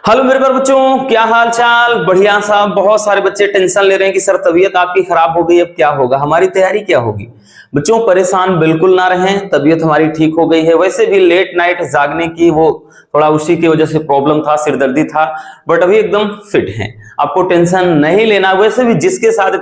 Hello मेरे प्यारे बच्चों, क्या हाल चाल। बढ़िया साहब। बहुत सारे बच्चे टेंशन ले रहे हैं कि सर तबीयत आपकी खराब हो गई, अब क्या होगा, हमारी तैयारी क्या होगी। बच्चों परेशान बिल्कुल ना रहें, तबीयत हमारी ठीक हो गई है। वैसे भी लेट नाइट जागने की वो थोड़ा उसी की वजह से प्रॉब्लम था, सिरदर्दी था, बट अभी एकदम फिट हैं। आपको टेंशन नहीं लेना। वैसे भी जिसके साथ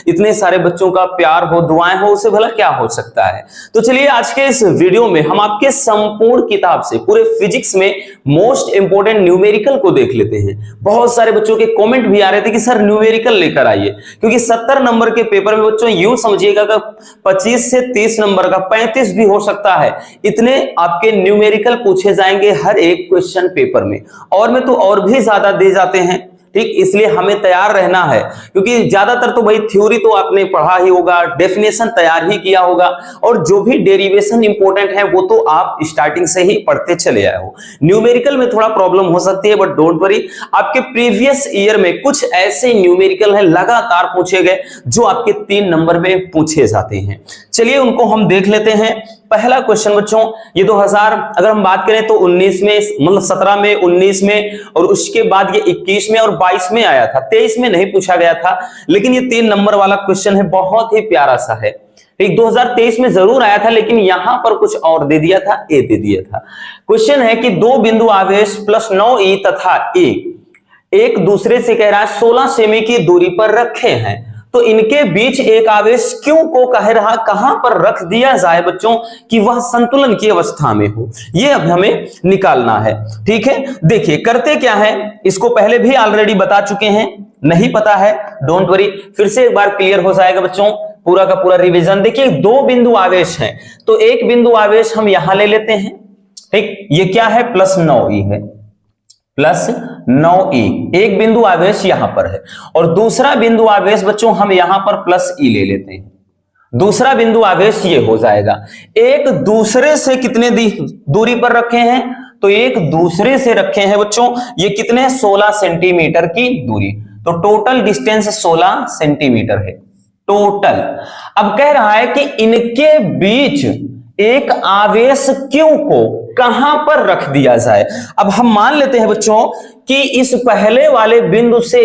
इतने सारे बच्चों का प्यार हो, दुआएं हो, उसे भला क्या हो सकता है। तो चलिए आज के इस वीडियो में हम आपके संपूर्ण किताब से पूरे फिजिक्स में मोस्ट इंपोर्टेंट न्यूमेरिकल को देख लेते हैं। बहुत सारे बच्चों के कमेंट भी आ रहे थे कि सर न्यूमेरिकल लेकर आइए, क्योंकि 70 नंबर के पेपर में बच्चों यूं समझिएगा कि 25 से 30 नंबर का 35 भी हो सकता है, इतने आपके न्यूमेरिकल पूछे जाएंगे हर एक क्वेश्चन पेपर में। और में तो और भी ज्यादा दे जाते हैं, ठीक। इसलिए हमें तैयार रहना है, क्योंकि ज्यादातर तो भाई थ्योरी तो आपने पढ़ा ही होगा, डेफिनेशन तैयार ही किया होगा, और जो भी डेरिवेशन इंपॉर्टेंट है वो तो आप स्टार्टिंग से ही पढ़ते चले आए हो। न्यूमेरिकल में थोड़ा प्रॉब्लम हो सकती है, बट डोंट वरी, आपके प्रीवियस ईयर में कुछ ऐसे न्यूमेरिकल है लगातार पूछे गए जो आपके 3 नंबर में पूछे जाते हैं। चलिए उनको हम देख लेते हैं। पहला क्वेश्चन बच्चों, ये 2000 अगर हम बात करें तो 19 में, मतलब 17 में, 19 में, और उसके बाद ये 21 में और 22 में आया था। 23 में नहीं पूछा गया था, लेकिन ये 3 नंबर वाला क्वेश्चन है, बहुत ही प्यारा सा है। एक 2023 में जरूर आया था, लेकिन यहां पर कुछ और दे दिया था, ए दे दिया था। क्वेश्चन है कि 2 बिंदु आवेश प्लस 9e तथा ए एक दूसरे से कह रहा है 16 सेमी की दूरी पर रखे हैं, तो इनके बीच एक आवेश क्यों को कह रहा कहां पर रख दिया जाए बच्चों कि वह संतुलन की अवस्था में हो। यह अब हमें निकालना है, ठीक है। देखिए करते क्या है, इसको पहले भी ऑलरेडी बता चुके हैं, नहीं पता है डोंट वरी, फिर से एक बार क्लियर हो जाएगा बच्चों, पूरा का पूरा रिवीजन। देखिए 2 बिंदु आवेश हैं, तो एक बिंदु आवेश हम यहां ले लेते हैं, ठीक। ये क्या है, प्लस 9e है, प्लस 9e, एक बिंदु आवेश यहां पर है, और दूसरा बिंदु आवेश बच्चों हम यहां पर प्लस e ले लेते हैं। दूसरा बिंदु आवेश ये हो जाएगा। एक दूसरे से कितने दूरी पर रखे हैं, तो एक दूसरे से रखे हैं बच्चों, ये कितने, 16 सेंटीमीटर की दूरी, तो टोटल डिस्टेंस 16 सेंटीमीटर है टोटल। अब कह रहा है कि इनके बीच एक आवेश क्यों को कहां पर रख दिया जाए। अब हम मान लेते हैं बच्चों कि इस पहले वाले बिंदु से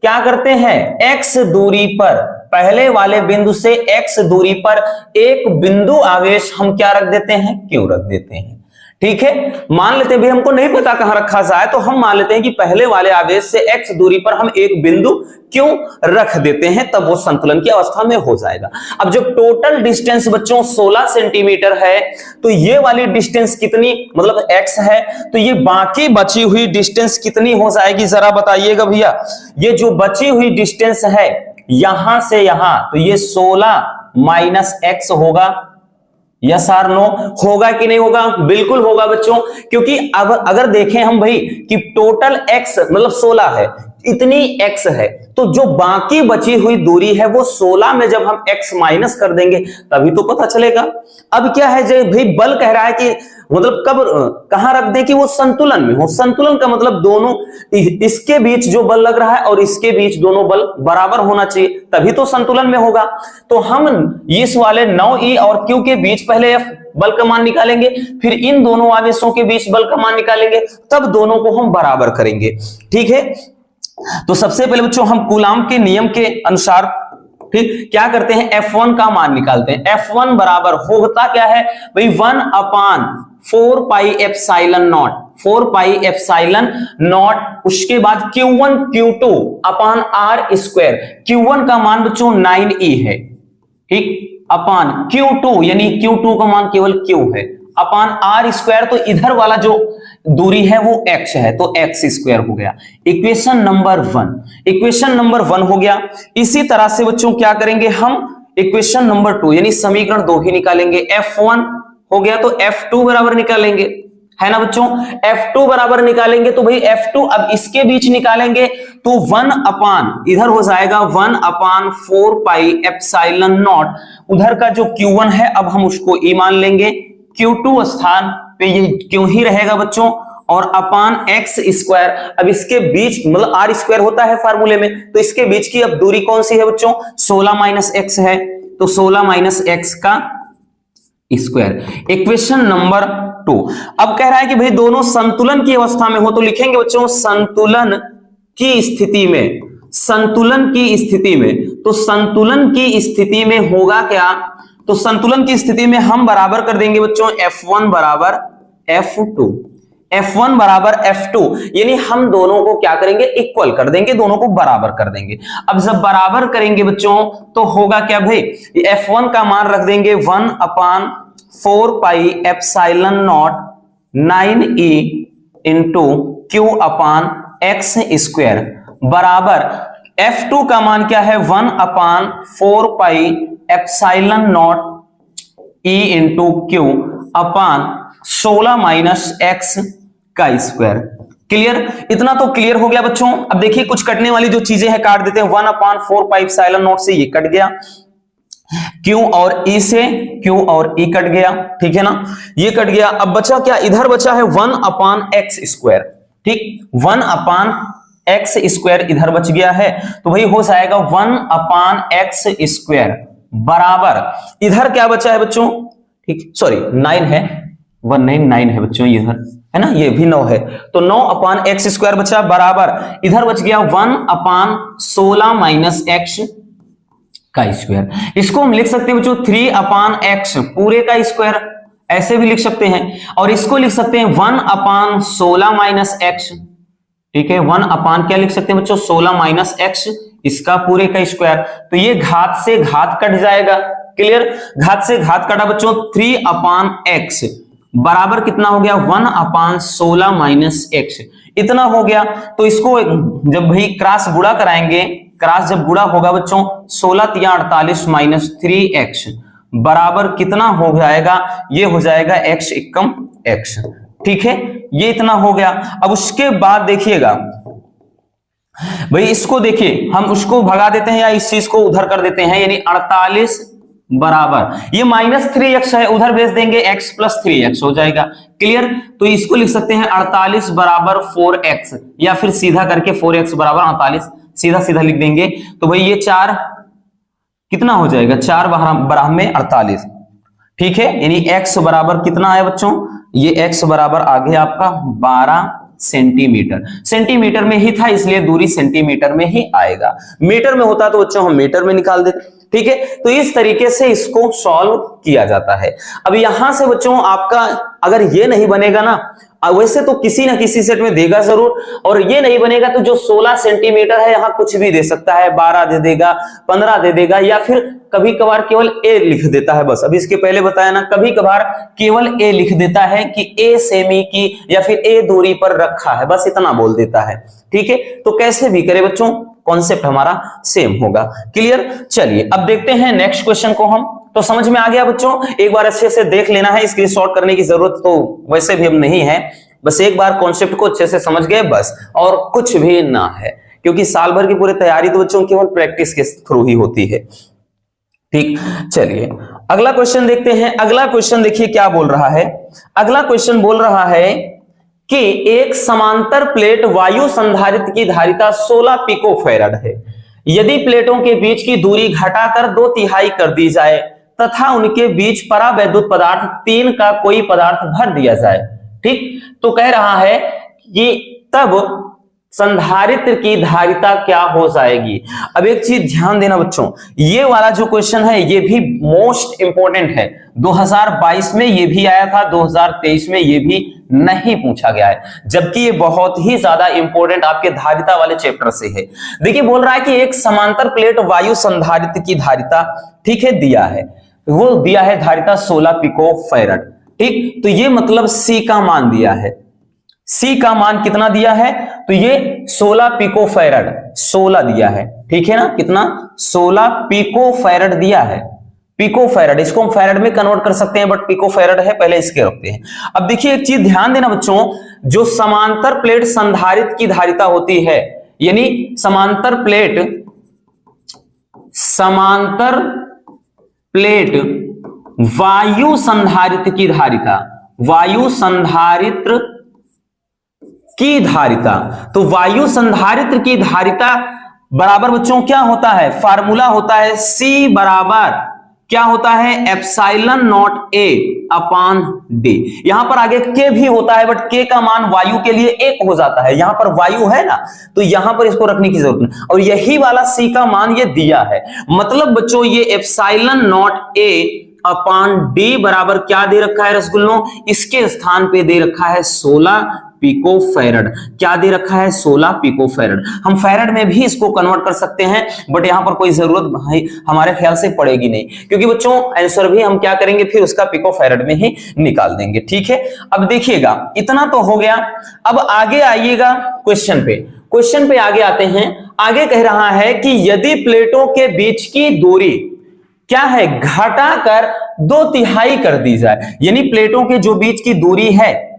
क्या करते हैं, x दूरी पर, पहले वाले बिंदु से x दूरी पर एक बिंदु आवेश हम क्या रख देते हैं, क्यों रख देते हैं, ठीक है। मान लेते हैं भाई हमको नहीं पता कहां रखा जाए, तो हम मान लेते हैं कि पहले वाले आवेश से x दूरी पर हम एक बिंदु क्यों रख देते हैं, तब वो संतुलन की अवस्था में हो जाएगा। अब जब टोटल डिस्टेंस बच्चों 16 सेंटीमीटर है, तो ये वाली डिस्टेंस कितनी, मतलब x है, तो ये बाकी बची हुई डिस्टेंस कितनी हो जाएगी, जरा बताइएगा भैया। ये जो बची हुई डिस्टेंस है यहां से यहां, तो ये 16 माइनस x होगा। यस आर नो, होगा कि नहीं होगा, बिल्कुल होगा बच्चों, क्योंकि अब अगर देखें हम भाई कि टोटल x मतलब 16 है, इतनी x है, तो जो बाकी बची हुई दूरी है वो 16 में जब हम x माइनस कर देंगे तभी तो पता चलेगा। अब क्या है, जो भाई बल कह रहा है कि मतलब कब कहां रख दें कि वो संतुलन में हो। संतुलन का मतलब दोनों, इसके बीच जो बल लग रहा है और इसके बीच दोनों बल बराबर होना चाहिए, तभी तो संतुलन में होगा। तो हम इस वाले 9e और q के बीच पहले f बल का मान निकालेंगे, फिर इन दोनों आवेशों के बीच बल का मान निकालेंगे, तब दोनों को हम बराबर करेंगे, ठीक है। तो सबसे पहले बच्चों हम कूलाम के नियम के अनुसार फिर क्या करते हैं, F1 का मान निकालते हैं। F1 बराबर होता क्या है भाई, 1/4 pi epsilon not, 4 pi epsilon not, उसके बाद Q1 Q2 अपान R स्क्वायर। Q1 का मान बच्चों 9e है, ठीक, अपान Q2 यानी Q2 का मान केवल Q है, अपान R स्क्वायर, तो इधर वाला जो दूरी है वो x है, तो x स्क्वायर हो गया। इक्वेशन नंबर 1, इक्वेशन नंबर 1 हो गया। इसी तरह से बच्चों क्या करेंगे हम, इक्वेशन नंबर 2 यानी समीकरण 2 ही निकालेंगे। F1 हो गया तो F2 बराबर निकालेंगे, है ना बच्चों। F2 बराबर निकालेंगे तो भाई F2 अब इसके बीच निकालेंगे, तो 1 अपान इधर हो जाएगा 1/4 पाई एप्सिलॉन नॉट, उधर का जो Q1 है अब हम उसको E मान लेंगे, Q2 स्थान पे ये क्यों ही रहेगा बच्चों, और अपान x स्क्वायर। अब इसके बीच मतलब r स्क्वायर होता है फार्मूले में, तो इसके बीच की अब दूरी कौन सी है बच्चों, 16 माइनस x है, तो 16 माइनस x का स्क्वायर। Equation number 2। अब कह रहा है कि भाई दोनों संतुलन की अवस्था में हो, तो लिखेंगे बच्चों संतुलन की स्थिति में, संतुलन की स्थिति में। तो संतुलन की स्थिति में होगा क्या, तो संतुलन की स्थिति में हम बराबर कर देंगे बच्चों F1 बराबर F2, F1 बराबर F2, यानी हम दोनों को क्या करेंगे, इक्वल कर देंगे, दोनों को बराबर कर देंगे। अब जब बराबर करेंगे बच्चों तो होगा क्या भाई, F1 का मान रख देंगे 1/4 pi epsilon not 9e into Q upon x square बराबर F2 का मान क्या है 1/4 pi epsilon not e into Q upon 16 minus x का स्क्वायर। क्लियर, इतना तो क्लियर हो गया बच्चों। अब देखिए कुछ कटने वाली जो चीजें हैं काट देते हैं। 1/4 पाई एप्सिलॉन नॉट से ये कट गया, Q और E से Q और E कट गया, ठीक है ना, ये कट गया। अब बचा क्या, इधर बचा है 1/x स्क्वायर, ठीक, 1/x स्क्वायर इधर बच गया है, तो भाई हो जाएगा 1/x स्क्वायर बराबर इधर क्या बचा है बच्चों, ठीक, सॉरी 9 है, 199 है बच्चों, ये इधर है ना, ये भी 9 है, तो 9/x स्क्वायर बचा बराबर इधर बच गया 1/16 माइनस एक्स का स्क्वायर। इसको हम लिख सकते हैं बच्चों 3/x पूरे का स्क्वायर, ऐसे भी लिख सकते हैं, और इसको लिख सकते हैं 1/16 माइनस एक्स, ठीक है, 1 क्या लिख सकते हैं बच्चों 16 माइनस एक्स, इसका पूरे का स्क्वायर। तो ये घात से घात कट जाएगा। क्लियर, घात से घात कटा बच्चों, 3/x बराबर कितना हो गया 1/16 माइनस एक्स, इतना हो गया। तो इसको जब भाई क्रॉस गुणा कराएंगे, क्रॉस जब गुणा होगा बच्चों 16 × 48 माइनस 3x बराबर कितना हो जाएगा, ये हो जाएगा x एकम x, ठीक है, ये इतना हो गया। अब उसके बाद देखिएगा भाई, इसको देखिए हम उसको भगा देते हैं या इस चीज को उधर कर देते हैं, यानी 48 बराबर ये -3x है, उधर भेज देंगे x + 3x हो जाएगा। क्लियर, तो इसको लिख सकते हैं 48 बराबर 4x, या फिर सीधा करके 4x बराबर 48 सीधा सीधा लिख देंगे। तो भाई ये 4 कितना हो जाएगा, 4 12 में 48, ठीक है, यानी x बराबर कितना आया बच्चों, ये x बराबर आ गया आपका 12 सेंटीमीटर। सेंटीमीटर में ही था इसलिए दूरी सेंटीमीटर में ही आएगा, मीटर में होता तो बच्चों हम मीटर में निकाल देते, ठीक है। तो इस तरीके से इसको सॉल्व किया जाता है। अब यहां से बच्चों आपका अगर ये नहीं बनेगा ना, वैसे तो किसी ना किसी सेट में देगा जरूर, और ये नहीं बनेगा तो जो 16 सेंटीमीटर है यहाँ कुछ भी दे सकता है, 12 दे देगा, 15 दे देगा, या फिर कभी कभार केवल a लिख देता है बस। अभी इसके पहले बताया ना, कभी कभार केवल a लिख देता है कि a सेमी की या फिर a दूरी पर रखा है, बस इतना बोल देता है, ठीक है। तो कैसे भी करे बच्चों, कॉन्सेप्ट हमारा सेम होगा। क्लियर, चलिए अब देखते हैं नेक्स्ट क्वेश्चन को हम। तो समझ में आ गया बच्चों, एक बार अच्छे से देख लेना है, स्क्रीनशॉट करने की जरूरत तो वैसे भी अब नहीं है, बस एक बार कॉन्सेप्ट को अच्छे से समझ गए बस, और कुछ भी ना है, क्योंकि साल भर की पूरी तैयारी तो बच्चों केवल प्रैक्टिस के थ्रू ही होती है, ठीक। चलिए अगला क्वेश्चन देखते हैं। अगला क्वेश्चन देखिए क्या बोल रहा है। अगला क्वेश्चन बोल रहा है कि एक समांतर प्लेट वायु संधारित्र की धारिता 16 पिकोफैरड है। यदि प्लेटों के बीच की दूरी घटाकर 2/3 कर दी जाए तथा उनके बीच परावैद्युत पदार्थ 3 का कोई पदार्थ भर दिया जाए, ठीक, तो कह रहा है कि तब संधारित्र की धारिता क्या हो जाएगी। अब एक चीज ध्यान देना बच्चों, ये वाला जो क्वेश्चन है ये भी मोस्ट इंपोर्टेंट है। 2022 में ये भी आया था, 2023 में ये भी नहीं पूछा गया है, जबकि ये बहुत ही ज्यादा इंपॉर्टेंट आपके धारिता वाले चैप्टर से है। देखिए बोल रहा है कि एक समांतर प्लेट वायु संधारित्र की धारिता, ठीक है, दिया है, वो दिया है धारिता 16 पिकोफैरड, ठीक। तो ये मतलब C का मान दिया है, C का मान कितना दिया है, तो ये 16 पिकोफैरड 16 दिया है, ठीक है ना, कितना 16 पिकोफैरड दिया है। पिकोफैरड, इसको हम फैरड में कन्वर्ट कर सकते हैं, बट पिकोफैरड है, पहले इसके रखते हैं। अब देखिए एक चीज ध्यान देना बच्चों, जो समांतर प्लेट संधारित्र की धारिता होती है, यानी समांतर प्लेट वायु संधारित्र की धारिता, वायु संधारित्र की धारिता, तो वायु संधारित्र की धारिता बराबर बच्चों क्या होता है, फार्मूला होता है C बराबर क्या होता है, epsilon not a upon D. यहां पर आगे के भी होता है, बट के का मान वायु के लिए 1 हो जाता है, यहां पर वायु है ना, तो यहां पर इसको रखने की जरूरत नहीं। और यही वाला सी का मान ये दिया है, मतलब बच्चों ये epsilon not a upon D बराबर क्या दे रखा है रसगुल्लों, इसके स्थान पे दे रखा है 16 पिको फैरड। क्या दे रखा है, 16 पिको फैरड। हम फैरड में भी इसको कन्वर्ट कर सकते हैं, बट यहां पर कोई जरूरत हमारे ख्याल से पड़ेगी नहीं, क्योंकि बच्चों आंसर भी हम क्या करेंगे, फिर उसका पिको फैरड में ही निकाल देंगे। ठीक है, अब देखिएगा इतना तो हो गया। अब आगे आइएगा क्वेश्चन पे। क्वेश्चन पे आगे आते हैं। आगे कह रहा है कि यदि प्लेटों के बीच की दूरी क्या है, घटाकर 2/3 कर दी जाए, यानी प्लेटों के जो बीच की दूरी है,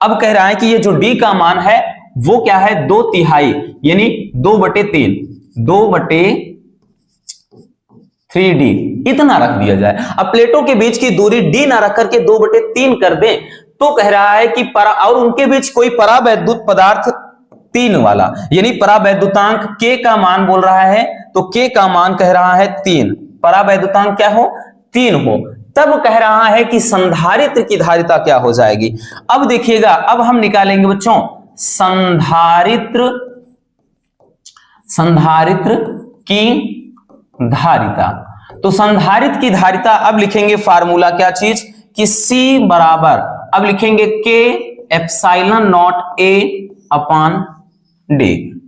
अब कह रहा है कि ये जो d का मान है वो क्या है, 2/3 यानी 2/3, 2/3d इतना रख दिया जाए। अब प्लेटों के बीच की दूरी d ना रख करके 2/3 कर दें, तो कह रहा है कि और उनके बीच कोई परावैद्युत पदार्थ 3 वाला, यानी परावैद्युतांक k का मान बोल रहा है, तो k का मान कह रहा है 3, परावैद्युतांक क्या हो, 3 हो। तब कह रहा है कि संधारित्र की धारिता क्या हो जाएगी। अब देखिएगा, अब हम निकालेंगे बच्चों संधारित्र की धारिता। तो संधारित्र की धारिता अब लिखेंगे फार्मूला क्या चीज, कि C बराबर, अब लिखेंगे K epsilon not A upon D।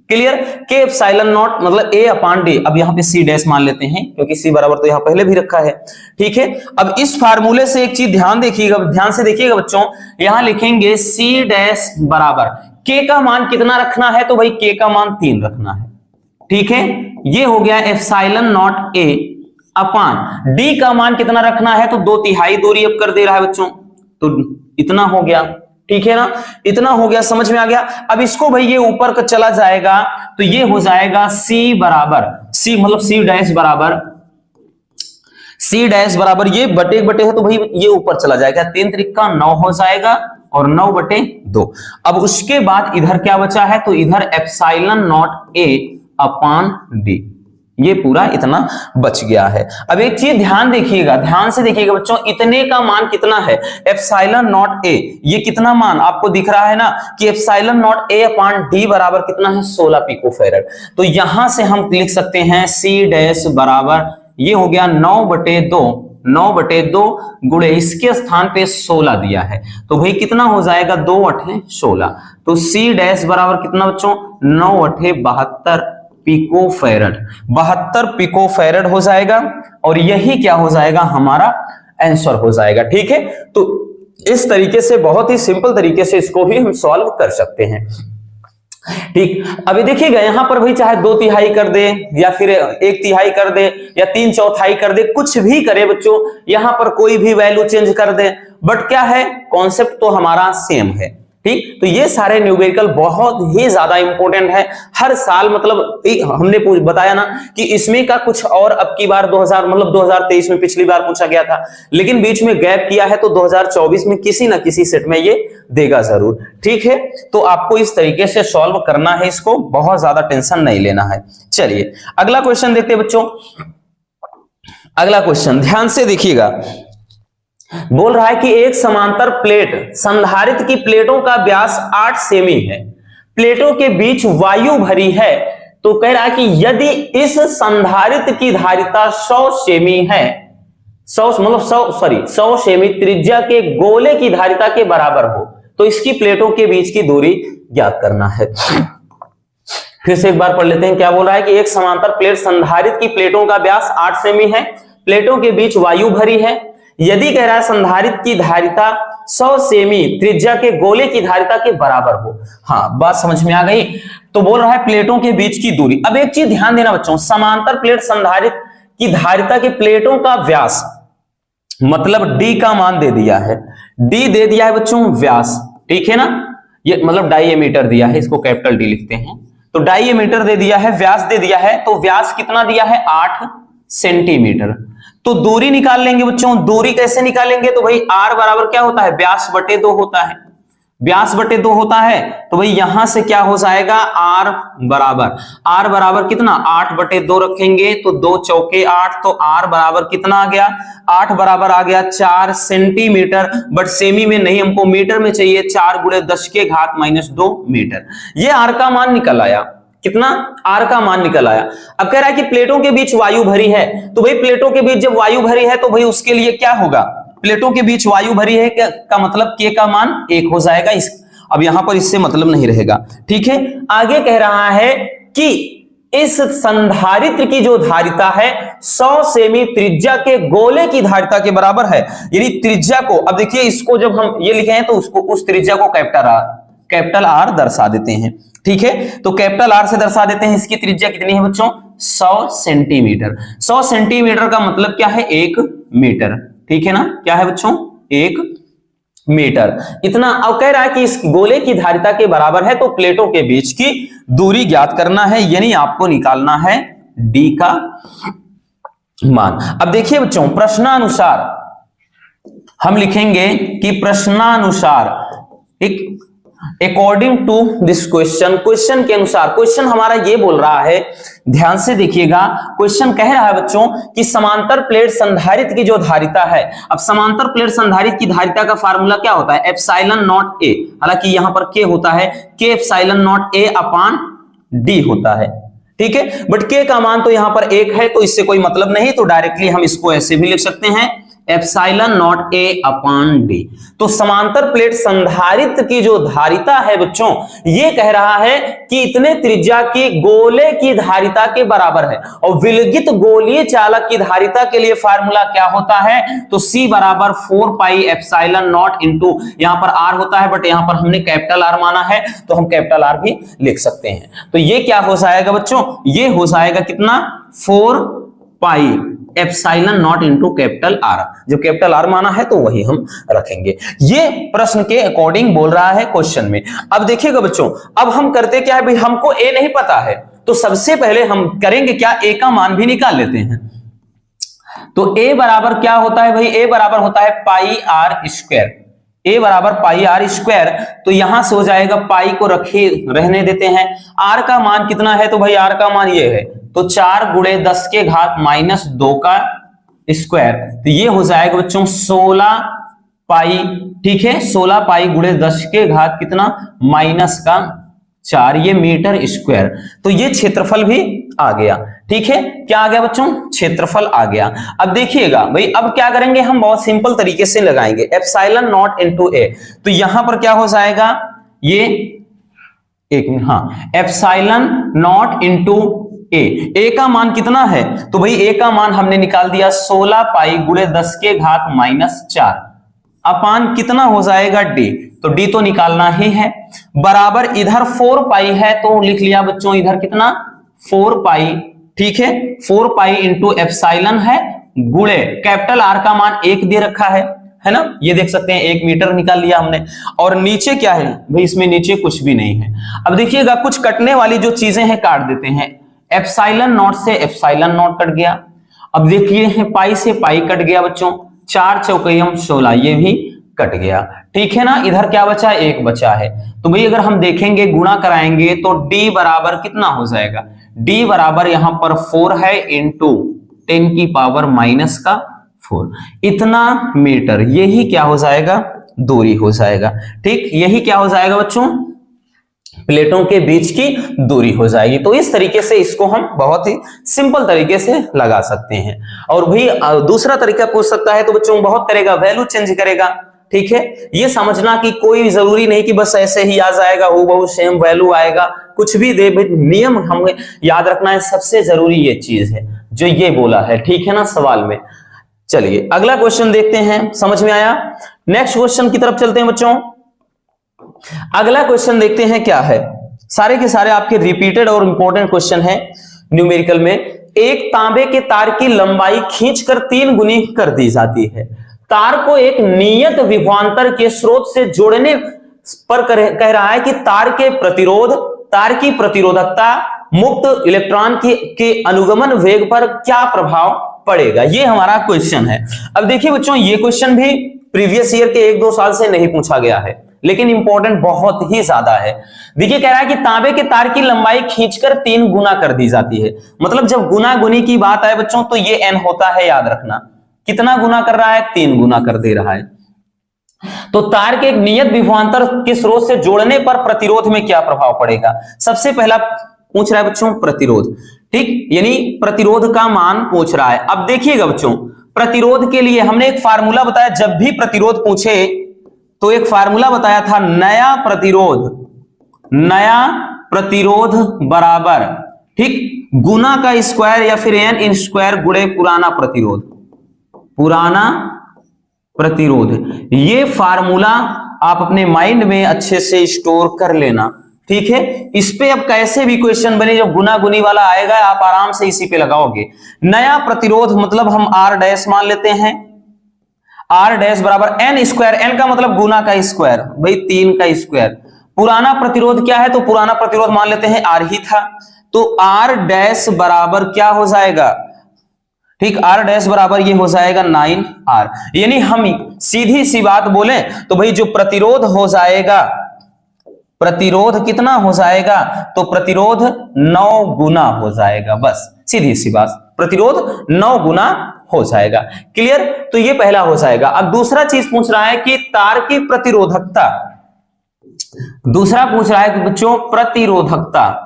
Clear, के एप्सिलॉन नॉट मतलब a अपॉन डी। अब यहां पे c डैश मान लेते हैं, क्योंकि c बराबर तो यहां पहले भी रखा है। ठीक है, अब इस फार्मूले से एक चीज ध्यान देखिएगा, ध्यान से देखिएगा बच्चों, यहां लिखेंगे c डैश बराबर k का मान कितना रखना है, तो भाई k का मान 3 रखना है। ठीक है, ये हो गया epsilon not a upon d का मान कितना रखना है, तो 2/3 दूरी अब कर दे रहा है बच्चों, तो इतना हो गया। ठीक है ना, इतना हो गया, समझ में आ गया। अब इसको भाई ये ऊपर का चला जाएगा, तो ये हो जाएगा c बराबर, c मतलब c डैश बराबर ये बटे बटे है, तो भाई ये ऊपर चला जाएगा, 3 त्रिका 9 हो जाएगा और 9/2। अब उसके बाद इधर क्या बचा है, तो इधर epsilon not a upon D, ये पूरा इतना बच गया है। अब एक चीज ध्यान देखिएगा, ध्यान से देखिएगा बच्चों, इतने का मान कितना है, एप्सिलॉन नॉट a, ये कितना मान आपको दिख रहा है ना, कि epsilon not a upon d बराबर कितना है, 16 पिको फैरड। तो यहां से हम लिख सकते हैं c डैश बराबर, ये हो गया 9/2 गुणे इसके स्थान पे 16 दिया है, तो भाई कितना हो जाएगा, 2/8 16। तो c डैश बराबर कितना बच्चों, 9/8 72 पिको फैरड, 72 पिको फैरड हो जाएगा, और यही क्या हो जाएगा, हमारा आंसर हो जाएगा। ठीक है, तो इस तरीके से बहुत ही सिंपल तरीके से इसको भी हम सॉल्व कर सकते हैं। ठीक, अभी देखिएगा यहां पर भाई चाहे 2/3 कर दे, या फिर 1/3 कर दे, या 3/4 कर दे, कुछ भी करे बच्चों, यहां पर कोई भी वैल्यू चेंज कर दे, बट क्या है, कॉन्सेप्ट तो हमारा सेम है। ठीक, तो ये सारे न्यूमेरिकल बहुत ही ज्यादा इंपॉर्टेंट है हर साल, मतलब हमने बताया ना कि इसमें का कुछ और अब की बार 2023 में पिछली बार पूछा गया था, लेकिन बीच में गैप किया है, तो 2024 में किसी ना किसी सेट में ये देगा जरूर। ठीक है, तो आपको इस तरीके से सॉल्व करना है, इसको बहुत ज्यादा टेंशन नहीं लेना है। चलिए अगला क्वेश्चन देखते हैं बच्चों। अगला क्वेश्चन ध्यान से देखिएगा, बोल रहा है कि एक समांतर प्लेट, संधारित्र की प्लेटों का व्यास 8 सेमी है, प्लेटों के बीच वायु भरी है, तो कह रहा है कि यदि इस संधारित्र की धारिता 100 सेमी है, 100 सेमी त्रिज्या के गोले की धारिता के बराबर हो, तो इसकी प्लेटों के बीच की दूरी ज्ञात करना है। फिर से एक बार पढ़ लेते हैं, क्या बोल रहा है कि एक समांतर प्लेट, संधारित्र की प्लेटों का व्यास 8 सेमी है, प्लेटों के बीच वायु भरी है, यदि कह रहा है संधारित्र की धारिता 100 सेमी त्रिज्या के गोले की धारिता के बराबर हो। हाँ, बात समझ में आ गई। तो बोल रहा है प्लेटों के बीच की दूरी। अब एक चीज ध्यान देना बच्चों, समांतर प्लेट संधारित्र की धारिता के प्लेटों का व्यास, मतलब d का मान दे दिया है, d दे दिया है बच्चों व्यास, ठीक है ना, ये मतलब डायमीटर दिया है, इसको कैपिटल D लिखते हैं, तो डायमीटर दे दिया है, व्यास दे दिया है, तो व्यास कितना दिया है 8 सेंटीमीटर। तो दूरी निकाल लेंगे बच्चों, दूरी कैसे निकालेंगे, तो भाई r बराबर क्या होता है, व्यास बटे 2 होता है, व्यास बटे 2 होता है, तो भाई यहां से क्या हो जाएगा, आर बराबर कितना, 8 बटे 2 रखेंगे तो 2 चौके 8, तो आर बराबर कितना आ गया, 8 बराबर आ गया 4 सेंटीमीटर, बट सेमी में नहीं, हमको मीटर में चाहिए, 4 गुणे 10 के घात -2 मीटर। ये आर का मान निकल आया, कितना, आर का मान निकल आया। अब कह रहा है कि प्लेटों के बीच वायु भरी है, तो भाई प्लेटों के बीच जब वायु भरी है तो भाई उसके लिए क्या होगा, प्लेटों के बीच वायु भरी है का मतलब के का मान 1 हो जाएगा। अब यहां पर इससे मतलब नहीं रहेगा, ठीक है। आगे कह रहा है कि इस संधारित्र की जो धारिता है 100 सेमी त्रिज्या के गोले की धारिता के बराबर है। यानी त्रिज्या को, अब देखिए इसको जब हम ये लिखे हैं तो उसको, उस त्रिज्या को कैपिटल आर दर्शा देते हैं, ठीक है। तो कैपिटल आर से दर्शा देते हैं। इसकी त्रिज्या कितनी है बच्चों, 100 सेंटीमीटर। 100 सेंटीमीटर का मतलब क्या है, 1 मीटर, ठीक है ना, क्या है बच्चों, 1 मीटर इतना। अब कह रहा है कि इस गोले की धारिता के बराबर है, तो प्लेटों के बीच की दूरी ज्ञात करना है, यानी आपको निकालना है डी का मान। अब देखिए बच्चों, प्रश्नानुसार हम लिखेंगे कि प्रश्नानुसार according to this question, question के अनुसार, क्वेश्चन हमारा ये बोल रहा है, ध्यान से देखिएगा, क्वेश्चन कह रहा है बच्चों कि समांतर प्लेट संधारित्र की जो धारिता है, अब समांतर प्लेट संधारित्र की धारिता का फार्मूला क्या होता है, एप्सिलॉन नॉट ए, हालांकि यहां पर के होता है, के epsilon not a upon D होता है, ठीक है। बट के का मान तो यहां पर 1 है, तो इससे कोई मतलब नहीं, तो डायरेक्टली हम इसको ऐसे भी लिख सकते हैं, epsilon not a upon D. तो समांतर प्लेट संधारित्र की जो धारिता है बच्चों, ये कह रहा है कि इतने त्रिज्या की गोले की धारिता के बराबर है। और विलगित गोलीय चालक की धारिता के लिए फार्मूला क्या होता है, तो C बराबर 4 पाई एप्सिलॉन नॉट इंटू, यहां पर R होता है बट यहां पर हमने कैपिटल R माना है, तो हम कैपिटल R भी लिख सकते हैं। तो ये क्या हो जाएगा बच्चों, ये हो जाएगा कितना, 4 pi epsilon not into capital R. जब कैपिटल आर माना है तो वही हम रखेंगे। ये प्रश्न के अकॉर्डिंग बोल रहा है क्वेश्चन में। अब देखिएगा बच्चों, अब हम करते क्या है भाई, हमको ए नहीं पता है, तो सबसे पहले हम करेंगे क्या, ए का मान भी निकाल लेते हैं। तो ए बराबर क्या होता है भाई, ए बराबर होता है पाई आर स्क्वायर, ए बराबर पाई आर स्क्वायर। तो यहां से हो जाएगा, पाई को रहने देते हैं, आर का मान कितना है, तो भाई आर का मान ये है, तो 4 गुणे 10 के घात -2 का स्क्वायर, तो ये हो जाएगा बच्चों 16 पाई, ठीक है, 16 पाई गुणे 10 के घात कितना, -4, ये मीटर स्क्वायर। तो ये क्षेत्रफल भी आ गया, ठीक है, क्या आ गया बच्चों, क्षेत्रफल आ गया। अब देखिएगा भाई, अब क्या करेंगे हम, बहुत सिंपल तरीके से लगाएंगे, एप्सिलॉन नॉट इंटू ए। तो यहां पर क्या हो जाएगा, ये एक मिनट, हाँ, एप्सिलॉन नॉट इंटू ए का मान कितना है, तो भाई ए का मान हमने निकाल दिया 16 पाई गुणे 10 के घात -4 अपान कितना हो जाएगा, डी। तो डी तो निकालना ही है, बराबर इधर 4 पाई है, तो लिख लिया बच्चों इधर कितना, 4 पाई, ठीक है, 4 पाई इंटू एप्सिलॉन है गुणे कैपिटल आर का मान 1 दे रखा है ना, ये देख सकते हैं 1 मीटर निकाल लिया हमने। और नीचे क्या है भाई, इसमें नीचे कुछ भी नहीं है। अब देखिएगा, कुछ कटने वाली जो चीजें हैं काट देते हैं, एप्सिलॉन नॉट से एप्सिलॉन नॉट कट गया। अब देखिए पाई से पाई कट गया बच्चों, 4 चौकम 16, ये भी कट गया, ठीक है ना। इधर क्या बचा, 1 बचा है। तो भाई अगर हम देखेंगे, गुणा कराएंगे तो d बराबर कितना हो जाएगा, d बराबर यहां पर 4 है इंटू 10 की पावर -4, इतना मीटर, यही क्या हो जाएगा, दूरी हो जाएगा, ठीक, यही क्या हो जाएगा बच्चों, प्लेटों के बीच की दूरी हो जाएगी। तो इस तरीके से इसको हम बहुत ही सिंपल तरीके से लगा सकते हैं। और भाई दूसरा तरीका पूछ सकता है, तो बच्चों बहुत करेगा, वैल्यू चेंज करेगा, ठीक है। ये समझना कि कोई जरूरी नहीं कि बस ऐसे ही आ जाएगा, वो बहुत सेम वैल्यू आएगा, कुछ भी दे, नियम हमें याद रखना है, सबसे जरूरी ये चीज है जो ये बोला है, ठीक है ना, सवाल में। चलिए अगला क्वेश्चन देखते हैं, समझ में आया। नेक्स्ट क्वेश्चन की तरफ चलते हैं बच्चों। अगला क्वेश्चन देखते हैं क्या है, सारे के सारे आपके रिपीटेड और इंपॉर्टेंट क्वेश्चन है न्यूमेरिकल में। एक तांबे के तार की लंबाई खींचकर 3 गुनी कर दी जाती है। तार को एक नियत विभवांतर के स्रोत से जोड़ने पर कह रहा है कि तार के प्रतिरोध, तार की प्रतिरोधकता, मुक्त इलेक्ट्रॉन के अनुगमन वेग पर क्या प्रभाव पड़ेगा, ये हमारा क्वेश्चन है। अब देखिए बच्चों, ये क्वेश्चन भी प्रीवियस ईयर के 1-2 साल से नहीं पूछा गया है, लेकिन इंपॉर्टेंट बहुत ही ज्यादा है। देखिए कह रहा है कि तांबे के तार की लंबाई खींचकर 3 गुना कर दी जाती है। मतलब जब गुना गुनी की बात आए बच्चों तो ये n होता है, याद रखना। कितना गुना कर रहा है? 3 गुना कर दे रहा है। तो तार के एक नियत विभवांतर के स्रोत से जोड़ने पर प्रतिरोध में क्या प्रभाव पड़ेगा? सबसे पहला पूछ रहा है बच्चों प्रतिरोध, ठीक, यानी प्रतिरोध का मान पूछ रहा है। अब देखिएगा बच्चों, प्रतिरोध के लिए हमने एक फार्मूला बताया, जब भी प्रतिरोध पूछे तो एक फार्मूला बताया था, नया प्रतिरोध बराबर, ठीक, गुना का स्क्वायर या फिर n इन स्क्वायर गुणे पुराना प्रतिरोध। ये फार्मूला आप अपने माइंड में अच्छे से स्टोर कर लेना, ठीक है। इस पे अब कैसे भी क्वेश्चन बने, जब गुना गुनी वाला आएगा आप आराम से इसी पे लगाओगे। नया प्रतिरोध मतलब हम r डैश मान लेते हैं, r डैश बराबर n स्क्वायर, n का मतलब गुना का स्क्वायर, भाई 3 का स्क्वायर। पुराना प्रतिरोध क्या है? तो पुराना प्रतिरोध मान लेते हैं r ही था, तो r डैश बराबर क्या हो जाएगा, ठीक, r डैश बराबर ये हो जाएगा 9r। यानी हम सीधी सी बात बोले तो भाई जो प्रतिरोध हो जाएगा, प्रतिरोध कितना हो जाएगा? तो प्रतिरोध 9 गुना हो जाएगा, बस सीधी सी बात, प्रतिरोध 9 गुना हो जाएगा। क्लियर? तो ये पहला हो जाएगा। अब दूसरा चीज पूछ रहा है कि तार की प्रतिरोधकता, दूसरा पूछ रहा है कि बच्चों प्रतिरोधकता,